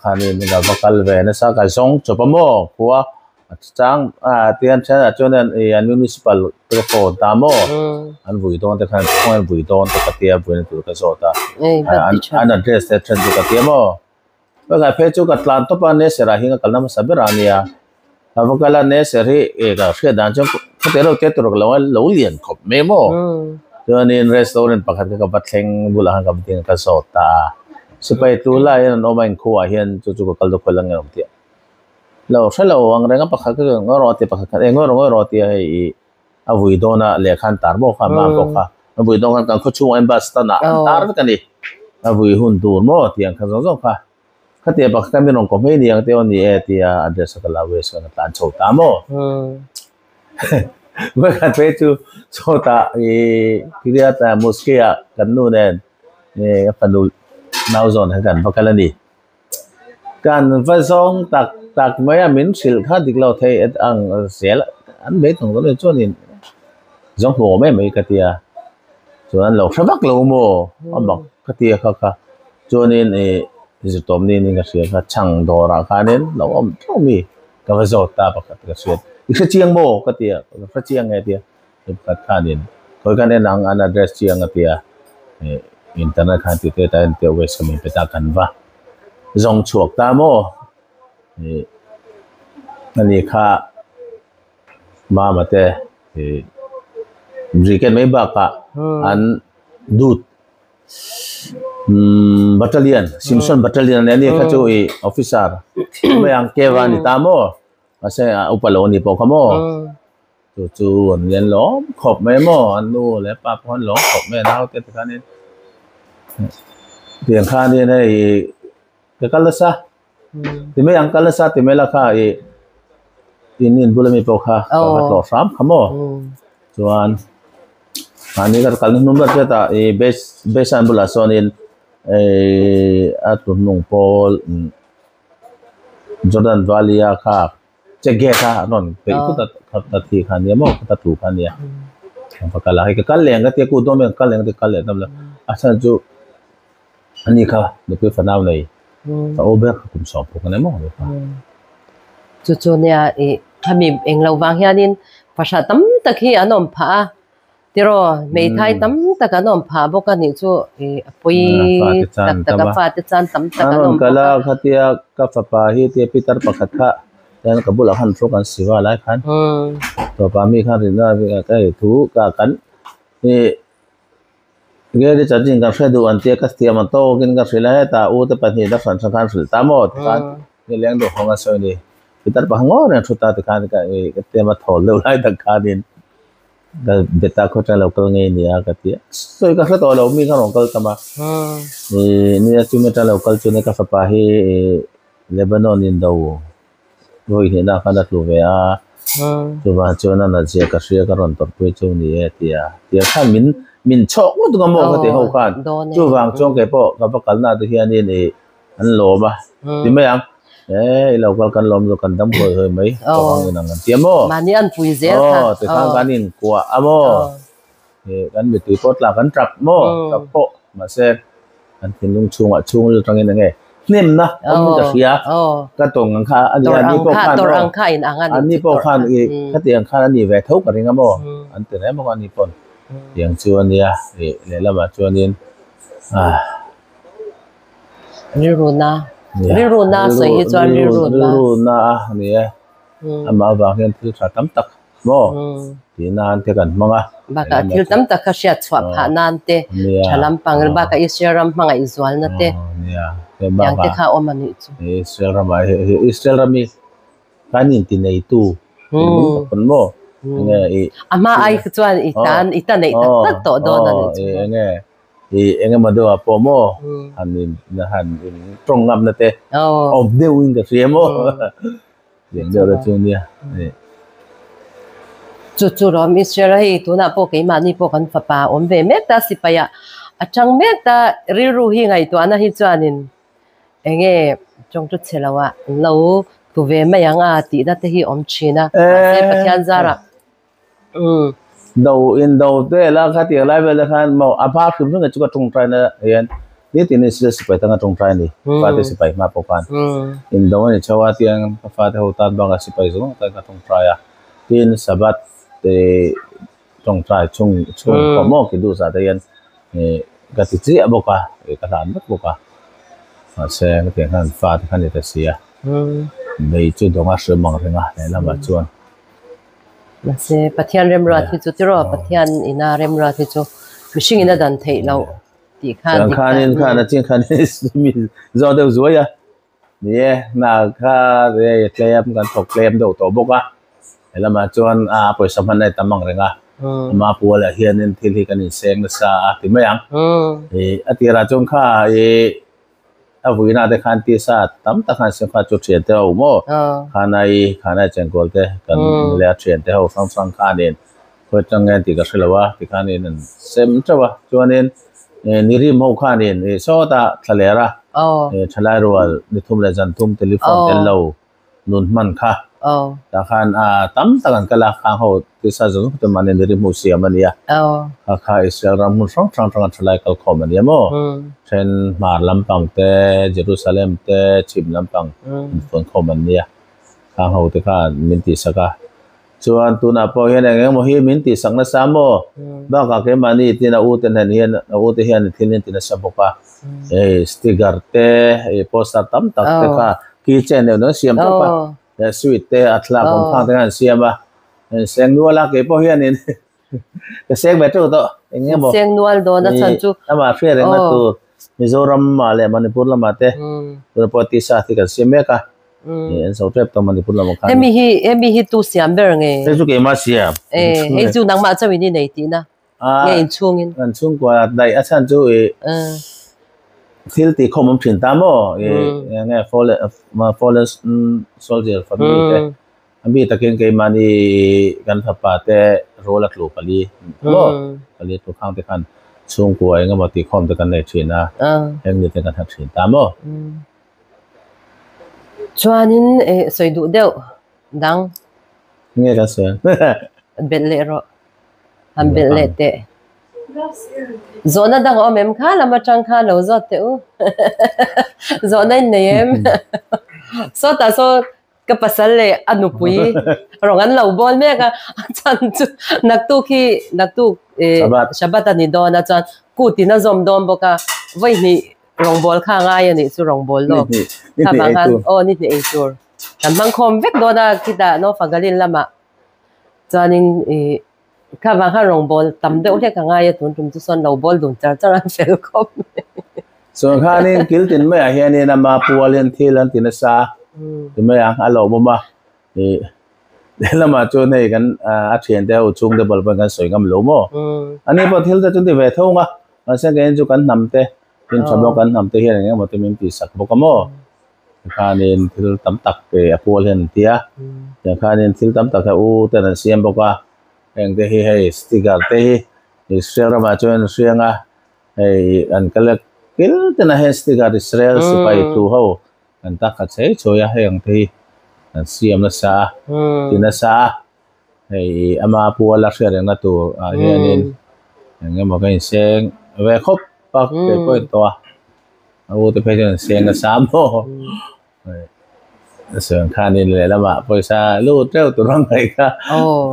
khan ni ka vakal ve na sa ka song chopa mo kwa chang tian chen cho nên an municipal telephone ta mo an vui don te khan point vui don te katia buen tu ka so ta an address te chen tu katia mo ba ga phe chu ka tlan to pa ne sera hinga kalna sabera nia avakala ne seri ga phre dan chang te ro te tur lo lian khop me mo cho nên restaurant pakhat ka batleng bula han ka tin ka so ta sipai tu la yan no main kho a hian chu chu kal do kholang ngam ti lo shalo ang renga pakha ka ngoro te pakha ka ngoro ti ai avui dona le khan tar bo kha ma bo kha avui don kan khu chu em bas ta na tar ka ni avui hun dur mo tiang kha zo kha kha te pakha ka mi rong ko me ni ang te on ni e ti address ka la we so na tan chho ta mo ba ka pe chu so ta kriya ta mosque kan nu nen ne panu now zone kan pakala ni kan va zong tak mai min sil kha dik lo thei et ang sel an be thong lo chon in zong ho me mai ka tia chuan lo thabak lo mo ambak ka tia kha chon in ji tom ni nga sia kha chang do ra kha nen lo om tho mi ka va zo ta ba ka sia ik sa chiang mo ka tia ka chiang nge tia ka kha nin thoi kan en ang an address chiang a tia internet kha ti te ta en te we sami pe ta kan va zong chuak ta mo ani kha ma mate riken mai ba ka an dut battalion Simpson battalion ani kha chu officer mai ang kewa ni ta mo ase upalo ni po ka mo chu an len lo khop mai mo an nu le pa phon lo khop mai nau te kha ni tiang kha ni nei ke kalasa ti me ang kalasa ti me la kha in bulami po kha ka lo ram khamo chuan ani ka kal number ta base ambula son in atun nung pol Jordan Valley kha chege kha non pe ku ta thi khan ya mo ta tu khan ya pa kala ka kal leng ka te ku do me kal leng te kal le tam la asa ju ani kha de pe fa naw nei ta over kum so po kan mo chu chu nia khami englo wang hianin pasha tam takhi anom pha tiro mei thai tam takanom pha boka ni chu apoi taka fa te chan tam takanom kala khatia ka fapa hi te pitar pakhat kha yan kabula han tro kan siwa lai khan to pa mi khan rin na ka thu ka kan ni ge de chajing ka hredu an te ka tiam to kin ka hrila ta u te pani da san khan hril ta mo kan ni leng do honga so ni pitar pa ngo ne thuta te khan ka te ma thol lo lai ta khanin ga beta ko ta local nge ni a ka ti so ka hla to lo mi ka local tama ni chu me ta local chu ne ka fapa hi Lebanon in do rồi hiện nay khán giả tụ về tụ vào chỗ nào là gì cả sự cái rộn tập quay chỗ này thì khán mình chọn quá tụi con cái hậu khán tụ vào trong cái bộ cái cái nào thì hiện nay này anh lỗ mà thì mấy anh lâu cái cần lom rồi cần đâm hơi mấy còn người nào cần tiêm mô mà ni ăn pui dễ thì khán cái nhìn của mô thì cái bị tụi cốt là cái trap mô trap bộ mà xem anh thì lung chung trong cái này nem na om ka khia ka tong ang kha ani ani po khan tor ang kha in angan ani po khan i ka tiang khan ani ve thau ka ringa mo an te mo ani pon tiang chu ania le la ma chu anin riruna so hi chuan riruna ni ama wa hian thil tha tam tak mo ti nan te kan manga baka thil tam tak kha sia chwa pha nan te thalam pangal baka isiram hanga izwal na te yang te kha omani chu Israel rami kanin ti nei tu kon mo nge ama ai chuan itan nei tak to do na nge ma do apo mo hanin na han trong ngam na te of the wing ka siemo yang do ra chu nia chu rom Israel hi tu na po ke ma ni po kan fa pa om ve mek ta sipaya achang mek ta riru hi ngai to ana hi chuanin enge trong chu chelawa lo tu ve ma yanga ti da te hi om china se pathian zara đầu in đầu te la kha ti lai ve la khan mo apa khim nu chu ka tung trai na yan ni tin ni se sipai ta tung trai ni pa te sipai ma po kan in do ni chawa tiang fa te hotan ba ga sipai zo ta ka tung trai a tin sabat te tung trai chung ko mo ki du sa te yan ga ti chi aboka ka dan boka se cái tiếng Hàn pha thì khán giả xia đây chú đông á sớm mong rằng này là mà chuan là se pathian remra thì chú tiro pathian ina remra thì chú mishing ina dan thei lo ti khan là chính khan mình do đâu rồi à nè na kha để claim kan thok claim đâu to boka này là mà chuan poi samhan này tamang rằng mà pu là hiền nên thì kan in seng na sa ti mai ang atira chung kha vui na de khan ti sa tam ta khan se kha chu chen te o mo khana chen gol te kan le chen te ho sang khan in ko chang ngan ti ka shelawa ti khan in sem chawa chuanin ni ri mo khan in so ta thalera thalai rowal ni thum le jan thum telephone tel lo nun man kha ta khan tam ta kan kala khang ho ti sa zo te man ni ri museum ania kha Israel ram mun sang thalai kal khom ania mo chen mar lampang te Jerusalem te chim lampang phon khom ania khang ho te kha min ti saka chuan tu na po hian eng mo hi min ti sang na sa mo ba ka ke mani ti na u te na hian u te hian thinin ti na sa boka sticker te poster tam tak te kha ki chen no siam to pa sweet te atla kom phang te han siam ba seng nuala ke po hian in ke seng betu to eng mo seng nual do na chan chu ama fre reng na tu Mizoram ma le Manipur la ma te tu po ti sa ti ka siam ka en so trep to Manipur la ma kha emi hi tu siam ber nge te chu ke ma siam hei chu nang ma chawi ni nei ti na nge in chungin an chung kwa dai a chan chu thil ti khom phin ta mo nge fallen soldier family te ambi takin ke mani kan thapa te rolak lu pali mo pali tu khang te khan chung kwa nga ma ti khom te kan nei thina eng ni te kan thak thin ta mo chuanin soidu deuh dang nge ka se belle ro am belle te zona dang om em kha lama chang kha lo zot te u zona nem so ta so ก็ภาษาเลยอนุปุยรองอันเหล่าบอลแม่ก็อาจารย์นักตู้ที่นักตู้ชาบัตนี่โดนอาจารย์กูติน่าจอมโดนบอกว่าไว้นี่รองบอลข้างง่ายนี่สุรองบอลโลกถ้าบางอันนี่เองชัวร์แต่บางคอมเวกโดนคิดโนฟังกันลินละมาจานิงข้าบางข้ารองบอลตำเดียวแค่ข้างง่ายตุนจุ่มจุส่วนเหล่าบอลดุนจะรันเฟลคอมส่วนข้านี่กิลตินไม่เฮียนี่นะมาปัวเลียนที่ลันตินซาติไม่ยังฮัลโหลบ่มาเดี๋ยวมาจนในกันอาเทียนเดียวจุงเดบอลเป็นกันสวยงามหลงมั้อันนี้พอที่เราจนที่เวทงอ่ะมาเส้นกันจุกันนำเตะเป็นชาวบ้านกันนำเตะเฮียนี่มันจะมีปีสักบุกมั้งข้านี่ที่ตั้มตักไปปัวเลียนที่อ่ะอย่างข้านี่ที่ตั้มตักแค่แต่นั่นเสียงบอกว่าเองเตะให้สติกาเตะเสียงเรามาจนเสียงอ่ะอันก็เลยกิลตินะเฮสติกาอิสราเอลสิไปตัวเขาอันตักขัดใช้ช่วยให้ยังที่อันเสียมนัสซาที่นัสซาอามาปัวลักเสียงนั่นตัวเฮียนินอย่างเงี้ยมันก็เสียงเวคบปักเก็บไว้ตัวเอาตัวเพจเสียงนัสซาโม่เสียงข้านินเลยแล้วมาพอซาลูดเจ้าตัวร้องไห้ก็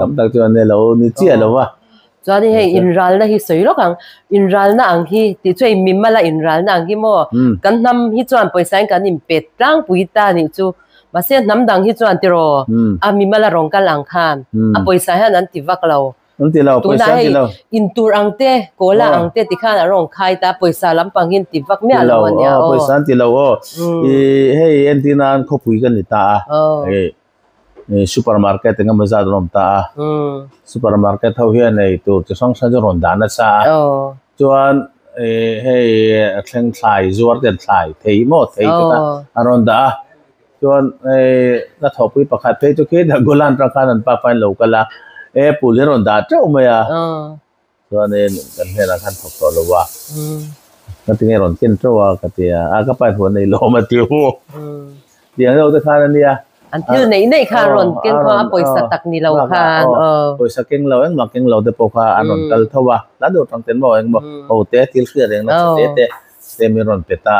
ตั้มตักจนเนี่ยเรานี่เจี๊ยแล้ววะจอนี่ให้อินรัลนะฮิสวยลูกอังอินรัลนะอังฮีที่ช่วยมิมมาละอินรัลนะอังฮีโมกันนำฮิจวนไปใส่กันนิมเป็ดร่างปุยตานี่จูมาเสียน้ำดังฮิจวนติโรมิมมาละรองกันหลังคานไปใส่ให้นั้นติวักเราตัวนั้นให้อินตูรังเตโกลาอังเตติข้านรองคายตาไปใส่ลำปังหินติวักเมียเราเนี่ยไปใส่ติเราให้เอ็นตินานเขาปุยกันนี่ตาsupermarket dengan mazad rom ta supermarket thau hian nei tur chi song sa ron dan sa chuan hei thleng thlai zuar ten thlai thei mo thei ta aron da chuan na thopui pakhat thei chu ke da golan ra khan an pa pan lo kala puli ron da chau ma ya chuan kan hena khan thok to lo wa ka tinge ron kin trowa ka tia a ka pa huan nei lo ma tiu tiang lo ta khan aniaอันที่ในคารอนเก่งพอปอยสตักนี่เราคานปอยสเก่งเราเองมาเก่งเราแต่พอคาอันนนตัลทว่าแล้วดูทางเต็นบอกเองบอกโอ้เตะทิลเสียเองนะเตะมีรอนเปตา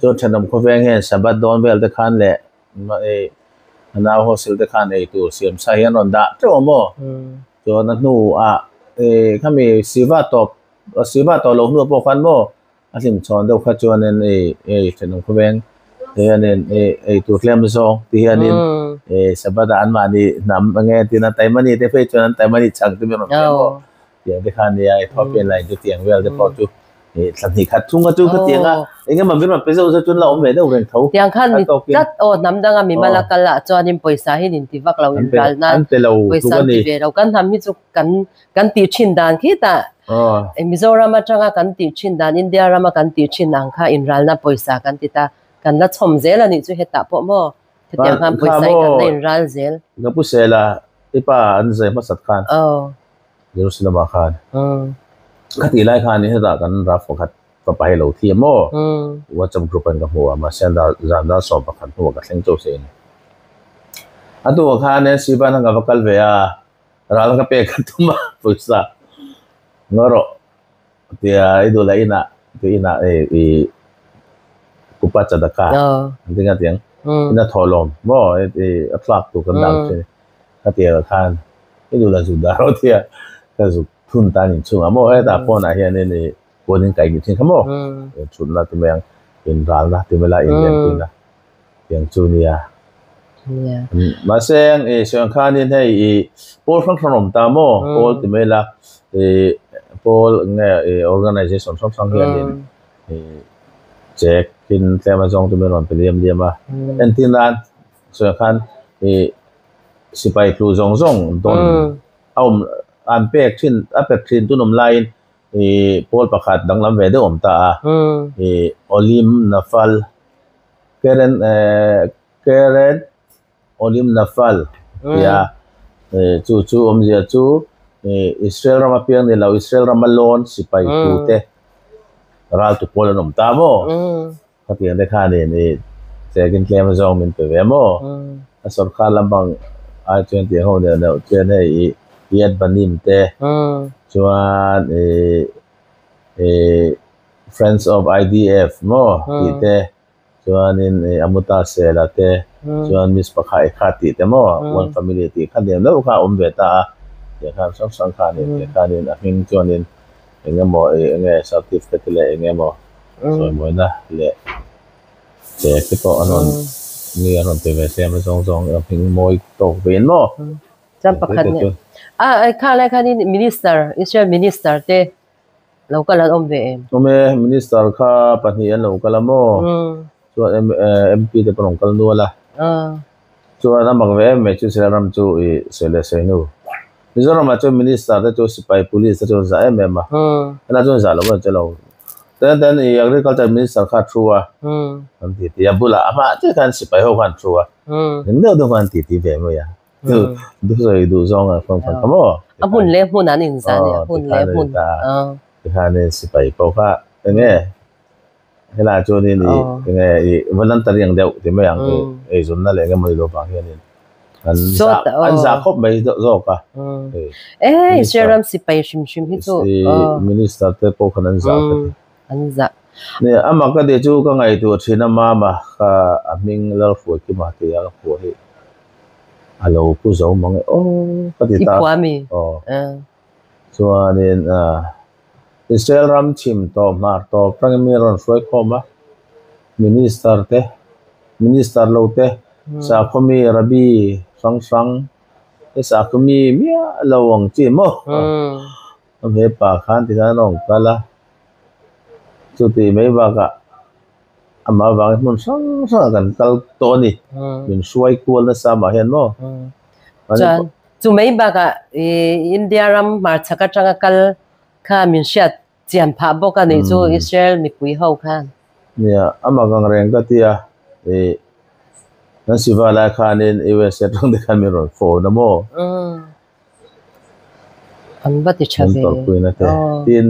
จนฉันนำข้อแฝงเห็นสบัดโดนเวลเดคานแหละนาโฮสิลเดคานตัวเสียมใส่ยันนนดาเจ้าโมจนนั่นนู่ข้ามีสีว่าตบลงนัวพอคันโมอาสิมชอนเดาข้าจวนนั่นฉันนำข้อแฝงAyan itu klaim so tihanin sabada an mani nam nge tinatay mani te fe chuan tay mani chang tu meron mo ya de khan ya top pen line tu tiang wel de po tu thani khat thunga tu ka tianga enga mamir ma peso sa chun la om le de reng thau tiang khan ni tat o nam danga mi malakala chuan in poisa hin in tiwak lo in dal na poisa ti ve lo kan ham hi chu kan ti chin dan khi ta Mizoram atanga kan ti chin dan India rama kan ti chin ang kha in ral na poisa kan ti taกันละชมเซลนี่จู่เฮตาปอมอที่ยังคำปุยใส่กันในรัลเซลกับปุยเซลอีป้าอันเซมาสัตคานเยรูซาเล็มคานขัดอีไลคานนี่เหตุกันรับฝากต่อไปเราเทียมว่าจำกรุ๊ปกันกับหัวมาเซนดาจานดาสอบกันหัวกับเซงโจเซนอันตัวคานเนี่ยสิบ้านกับกัลเวียรัลกับเปกันตุมาปุยซางอรเตียไอดูไลน่ะตัวอิน่ะkupat sadaka dengan tiang ina tholom mo atlak tu kan dang che katia khan itu la sudah rotia ka su thun ta ni chung amo ta pon a hian ni ponin kai ni thin khamo chun la tu meng in ral na tu mela in den tu na tiang chunia ma seng seng khan ni hei pol khang khrom ta mo pol tu mela pol nge organization som sang hian ni Jack in Amazon tu meron piliam dia mah. Entinan soalkan sipai tu zong don ampek chin tu nom lain pol pakat dang lam vede ta olim nafal keren olim nafal ya cu dia cu Israel ramapiang ni lau Israel ramalon sipai tu te ral tu pola nom tamo tapi anda kan ini saya kan klaim zong min pe mo asor khalambang a chen ti ho ne no chen hei yet banim te chuan friends of IDF mo ti te chuanin amuta sela te chuan mis pakha khati te mo one family ti khanem lo kha omveta ya khan sang kha ni khanin ahing chuanin engemo enge certificate le engemo so moina le te ko anon ni anon te ve sem song ahing moi to ven mo cham pakhat ne kha la khanin minister Israel minister te local omve ome minister kha pani an local mo so MP te prong kal nuala so na magve me chu seram chu I sele senu Mizoram chu minister te chu sipai police te chu za ma na chu za lo ma chalo then agriculture minister kha thua am ti ya bula ama che kan sipai ho kan thua ndo do kan ti ve mo ya du so du zong a phong mo amun le mun an in za ne hun le mun ti khan sipai po kha nge hela chu ni nge voluntary yang deu ti me yang e zon na le nge mo lo pa hian an za khop mai zo ka Israel sipai shim hi chu minister te po khan an za ne ama ka de chu ka ngai tu thina ma ka aming lal fu ki ma te ya fu hi alo ku zo mang ka ti ta so anin Israel ram chim to mar to premier ron foi khoma minister lo te sa khomi rabi sang sa khomi mia lawang chi mo me pa khan ti na nong kala chu ti mai ba ka ama wang mun sang kan kal to ni min suai kual na sa ma hen mo chan chu mai ba ka India ram mar chaka changa kal kha min shat chian pha bo ka ni chu Israel mi pui ho khan nia ama gang reng ka tia na sivala khanin US atong de kan mi ron fo na mo an ba ti chave tin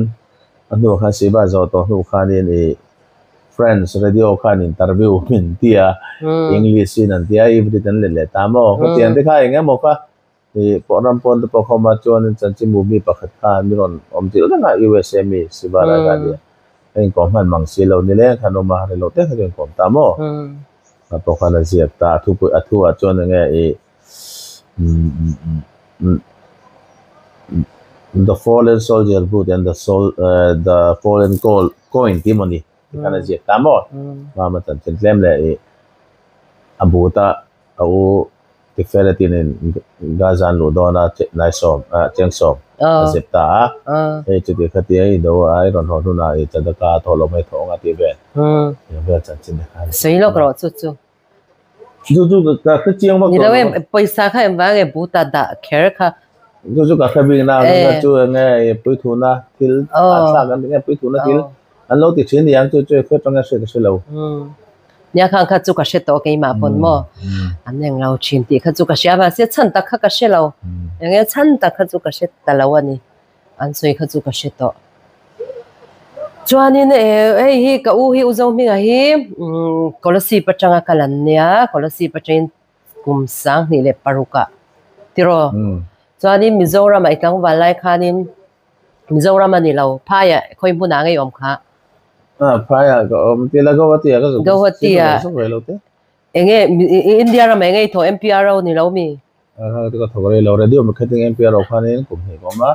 anu kha siba zo to nu khanin friends radio khan interview min tia English in an tia everything le ta mo ko tian te kha engem mo kha poram pon to khoma chon chan chi movie pakhat kha mi ron om ti na USME sivala ga dia en ko man mang si lo ni le khanoma re lo te kha ko ta mo to khana ziat ta thu a chon nge the fallen soldier boot and the fallen coin timoni kana ziat ta mo ma tan chen klem le abuta au tiferatin gazan lo dona nai som cheng som zepta chu ti khati ai do ai ron ho na e chadaka tholo mai thonga ti be ya be chan chin ka sei lo kro chu ka chiang ma ni lo em paisa kha em wa ge buta da kher kha chu ka khabi na ga chu nge pui thu na thil sa gan nge pui thu na thil an lo ti chin yang chu khe tanga se lo nya khang kha chu ka she to ke ma pon mo an neng lo chin ti kha chu ka sha ba se chan ta kha ka she lo nge chan ta kha chu ka she ta lo ani an soi kha chu ka she to chuanin hi ka u hi uzo mi nga hi kolasi pachanga kalan nia kolasi pachain kum sang ni le paruka tiro chuanin Mizoram ai tang walai khanin Mizoram ani lo phaya khoi mu na ngai om kha phaya ko om ti la go wati enge India ram ngai tho MPR ni lo mi ti ko thogre lo radio ma khating MPR khanin kum he ko ma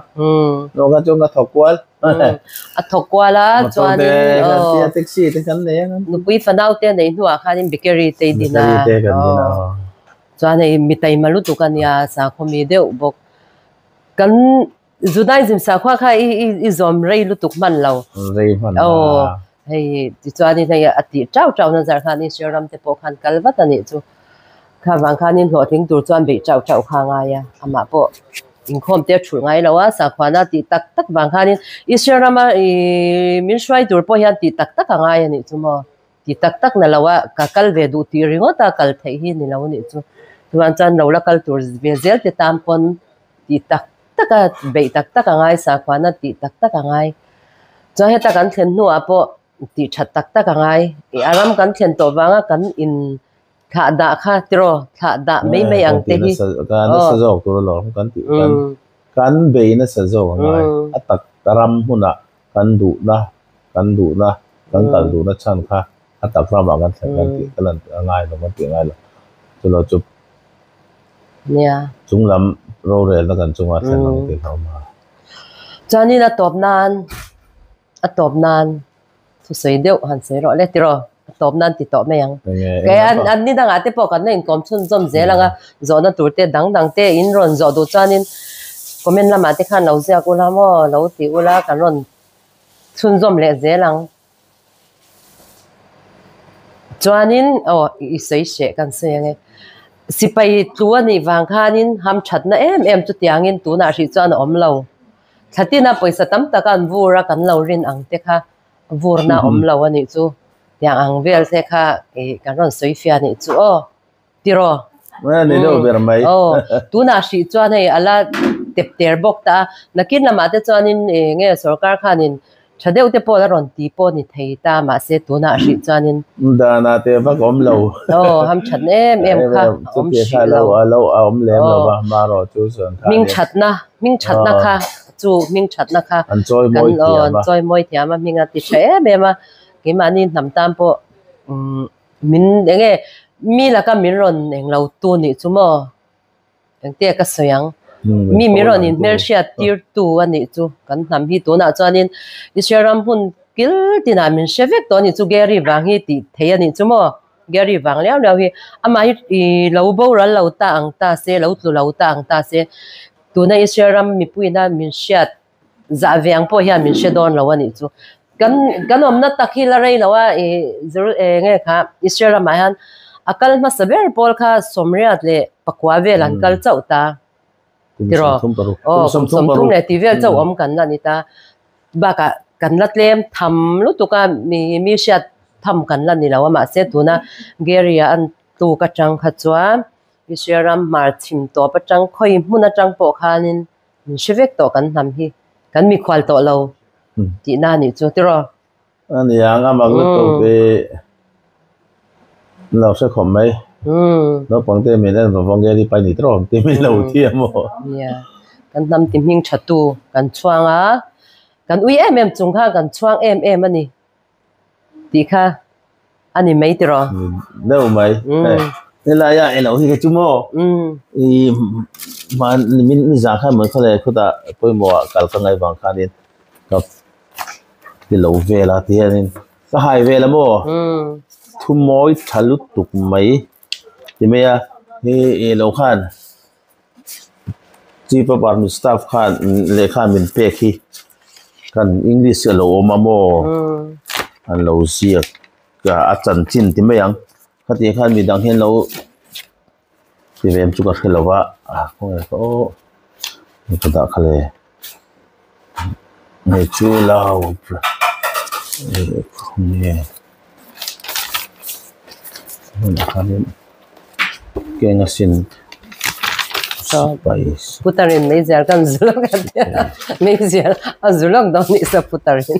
no ga chong ga thokwal a thokwala chuanin ti taxi te kan le nu pui fanau te nei nuwa khanin bakery te dina chuanin mitai malu tu kan ya sa khomi de bok kan Judaism sa khwa kha I zom rei lu tuk man lo rei man hei ti chuanin hei ati chau na zar khan Israel te po khan kalvat ani chu kha wang khanin ho thing tur chuan be chau kha nga ya ama po inkhom te thul ngai lawa sa khwana ti tak wang khanin Israel ma min shwai tur po hian ti tak anga ya ni chu mo ti tak na lawa ka kal ve du ti ringo ta kal thei hi ni lo ni chu tuan chan lo la kal tur ve zel te tam pon ti tak be tak angai sa khwana ti tak angai cho he ta kan thlen nu apo ti that tak angai aram kan thlen to wanga kan in kha da kha tro kha da mai ang te hi kan sa zo to lo kan be na sa zo angai atak taram huna kan du na kan kal du na chan kha atak rama kan kan ti kalan ngai lo kan ti ngai lo chulo chup yeah chung lam ro re la kan chunga thlen long ti thoma chani na top nan thu sei deu han sei ro le ti ro top nan ti top me yang ke an ni dang ate po kan in kom chun zom ze langa zo na tur te dang te in ron zo do chanin comment la ma te khan lo zia ko la mo lo ti ula kan ron chun zom le ze lang chuanin i sei she kan se nge sipai tlua ni wang khanin ham that na em chu tiangin tu na ri chuan om lo thatina paisa tam takan vura kan lo rin ang te kha vurna om lo ani chu yang ang vel se kha kan ron soi fia ni chu tiro ni do ber mai tu na ri chuan hei ala tep ter bok ta nakin lama te chuanin nge sarkar khanin chadeu te po la ron ti po ni thei ta ma se tu na ri chuanin da na te ba om lo ham chat em kha om shi lo om lem lo ba ma ro chu son ming chat na kha chu ming chat na kha an choi moi tia ma minga ti che be ma ke ma ni nam tam po min enge mi la ka min ron eng lo tu ni chu mo eng te ka soyang mi ron in Malaysia tier 2 ani chu kan nam hi tu na chuanin Israel hun kil tina min shevek to ni chu Gary wang hi ti thei ani chu mo Gary wang leo hi ama hi lo bo ral lo ta ang ta se lo tlu lo ta ang ta se tu na Israel mi puina min shat za veang po hian min shedon lo ani chu kan om na takhila rei lawa nge kha Israel ma han akal ma saber pol kha somriat le pakwa velan kal chauta tiro som tum le ti vel chau om kan na ni ta ba ka kan la tlem tham lu tu ka mi shat tham kan la ni lawa ma se tu na geria an tu ka chang kha chuan Israel mar chim to pa chang khoi hmuna chang po khanin shivek to kan nam hi kan mi khwal to lo ti na ni chu tiro ani yang amang lu to be lo se khom mai nó bằng tên mình nên bằng cái đi bay đi trộm tên mình lâu thiêm mà kan nam tim hing chatu kan chuang kan ui em chung kha kan chuang em ani ti kha ani mai tiro đâu mày nên là ya lâu thì cái chú mò mà mình giả khai mới có thể có ta coi mò cả cái ngày vàng khai đi gặp thì lâu về là thì nên cái hai về là mò thu mối thà lúc tục mấy thì bây giờ thì lâu khan chỉ có bạn staff khan lệ khan mình pe khi kan English lâu mà mò anh lâu xia cả chân chín thì mấy anh cái thì khan mình đang hiện lâu thì em chụp cái lâu á không phải có mình có đã khai lệ người chú lâu không nghe mình khai lệ cái nga xin spice putarin mấy giờ kan zulok mấy giờ zulok đâu ni sa putarin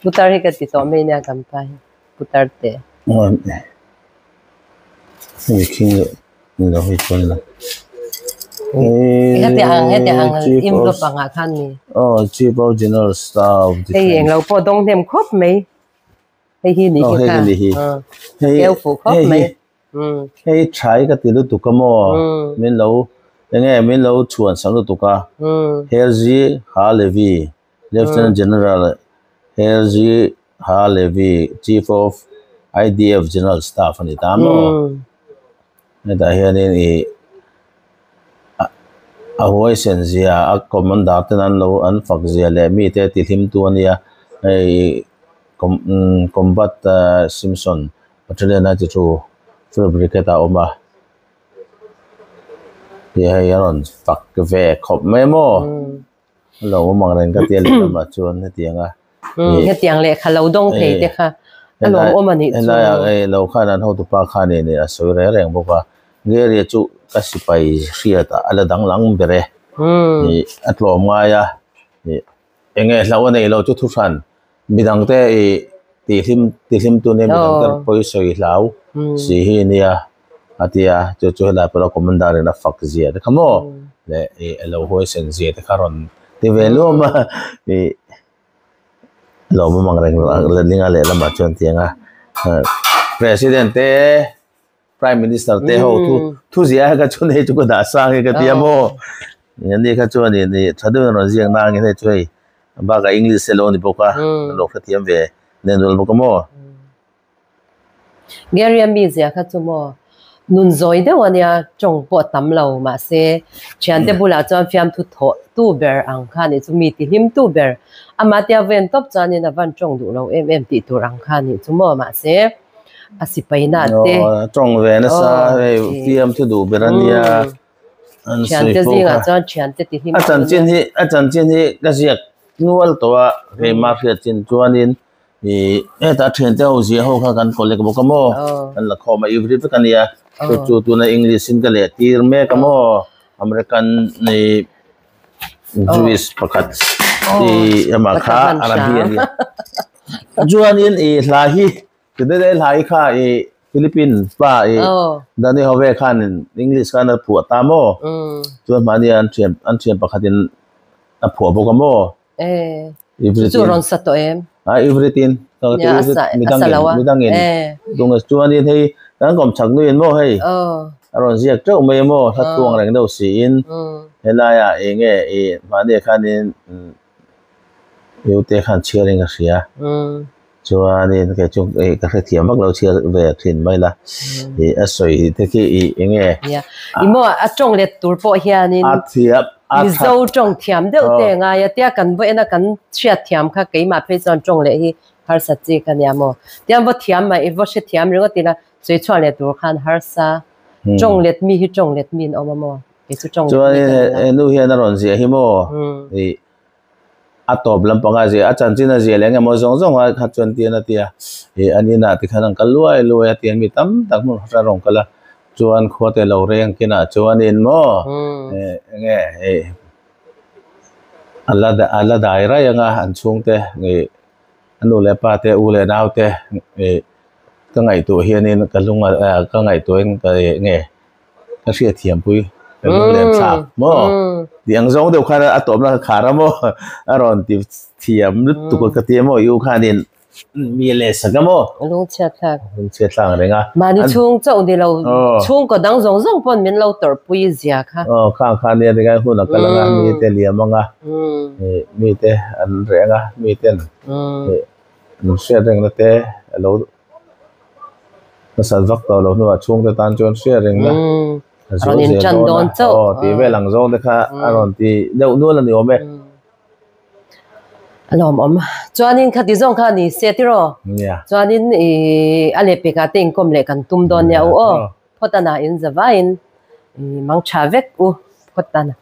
putarin cái ti to mấy nha kam pai putar te ngon ni king lo hi chon la hết hàng im lo pa nga khan ni chi bao general staff hey eng lo po dong them khop mấy hey hi ni hi ka hey phụ khop mấy cái trái cái tiền tụ cái mò mình lâu nghe mình lâu chuẩn sáng tụ cái Herzi Halevi Lieutenant General Herzi Halevi Chief of IDF General Staff này tám mò này tại hiện nay à hồi sen zia commander tên anh lâu anh phật zia lệ mi thế thì thêm tu anh ya combat Simpson Australia na chú fabricate oma ya yaron pak ve khop memo lo mang ren ka tiel ma chuan he tianga he tiang le khalo dong thei te kha alo oma ni chu ai lo khan an ho tu pa khan ni a so re reng boka nge chu ka sipai ria ta ala dang lang bere ni atlo ma ya ni enge lawa nei lo chu thu san bidang te ti hlim tu ne bidang ter poi soi lau si hi nia atia cho la pala commander na fak zia de kamo le lo hoi sen zia de karon ti velo ma ni lo ma mang reng le ninga le lama chon tianga president te prime minister te ho thu zia ka chun he chu ko da sang he ka tiamo ni ka chu ni thadu no jiang na nge he chui ba ka english selo ni boka lo ka tiam ve nen dol boka mo Gary mi zia ka chu mo nun zoi de wania chong po tam lo ma se chan te bula chon fiam thu tho tu ber ang kha ni chu mi ti him tu ber ama tia ven top chan ni na van chong du lo ti tu rang kha ni chu mo ma se asipai na te chong ve na sa fiam thu du berania an chan te zinga chon chan te ti him chan chen hi ka siak nual to ve ma phia chin chuanin ta thian te ho zia ho kha kan kolek bo ka mo an la kho ma ivri ta kan ya chu tu na english in ka le tir me ka mo american ni jewish pakat ama kha arabian ya chuanin lahi kede lai kha philippines pa dani hove khan english kan phu ta mo chuan mani an thiam pakhatin a phu bo ka mo chu ron sa to everything midangin dunga chuanin hei kan kom chak nuin mo hei aron ziak treu me mo thatuang reng do si in helaya enge mani khanin yote khan cheering a sia chuanin ke chung ka thiam mak lo chia ve thin mai la asoi te ki enge imo a chong le tur po hianin thiap zo chong thiam deuh te nga ya tia kan vo ena kan chia thiam kha keima phe chon chong le hi har sa chi kan ya mo tiam vo thiam ma e vo she thiam ringo tina choi chwa le tur khan har sa chong let mi hi chong let min oma mo e chu chong chuanin nu hian a ron zia hi mo a top lam panga je a chan china je lenga mo zong zong a kha chon tia na tia anina ti khanang kalluai luai tian mi tam tak mu ra rong kala chuan khote lo reng kina chuanin mo nge alla daira yanga an chung te nge anu le pa te u le nau te ka ngai tu hianin kalunga ka ngai tu en ka nge ka sia thiam pui kalung le sa mo diang zong de kha atom na khara mo aron ti thiam tu ko ka ti mo yu khanin mi le sagamo lung chat thak lung chat lang renga mani chung chau de lo chung ko dang zong zong pon min lo tor pui zia kha kha ne de ga hu na kalanga mi te liamanga mi te an renga mi ten nu sia reng na te lo na san vak to lo nu chung te tan chon sia reng na aron in chan don chau ti ve lang zong de kha aron ti deu nu la ni ome alom chuanin khati zong kha ni se ti ro chuanin ale pe ka ting kom le kan tum don ya o photana in zawain mang chavek u photana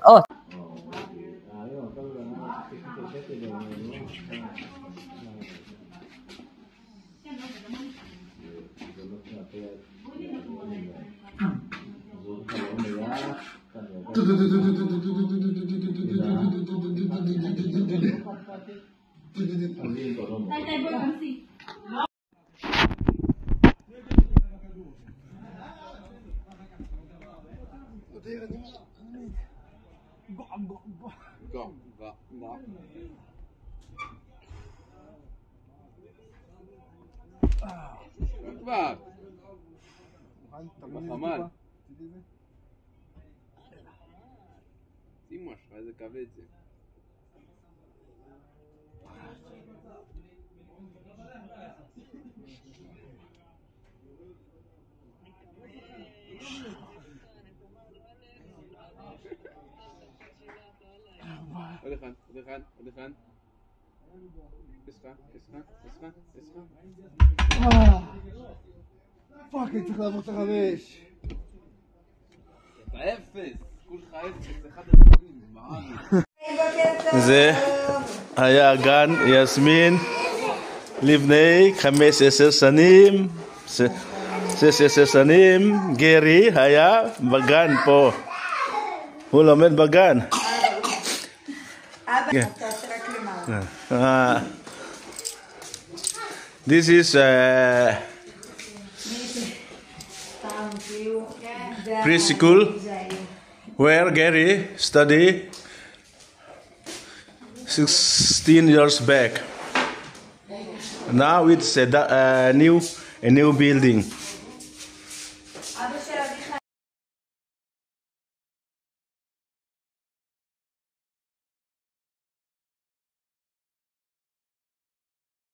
פאק, אני צריך לעבור את החמש. אתה אפס, כולך אפס, אחד הדברים, זה היה גן יסמין לפני 15 שנים. 16 שנים גרי היה בגן פה. הוא לומד בגן. אבא, תעשה רק למעלה. This is preschool where Gary studied 16 years back. Now it's a new a new building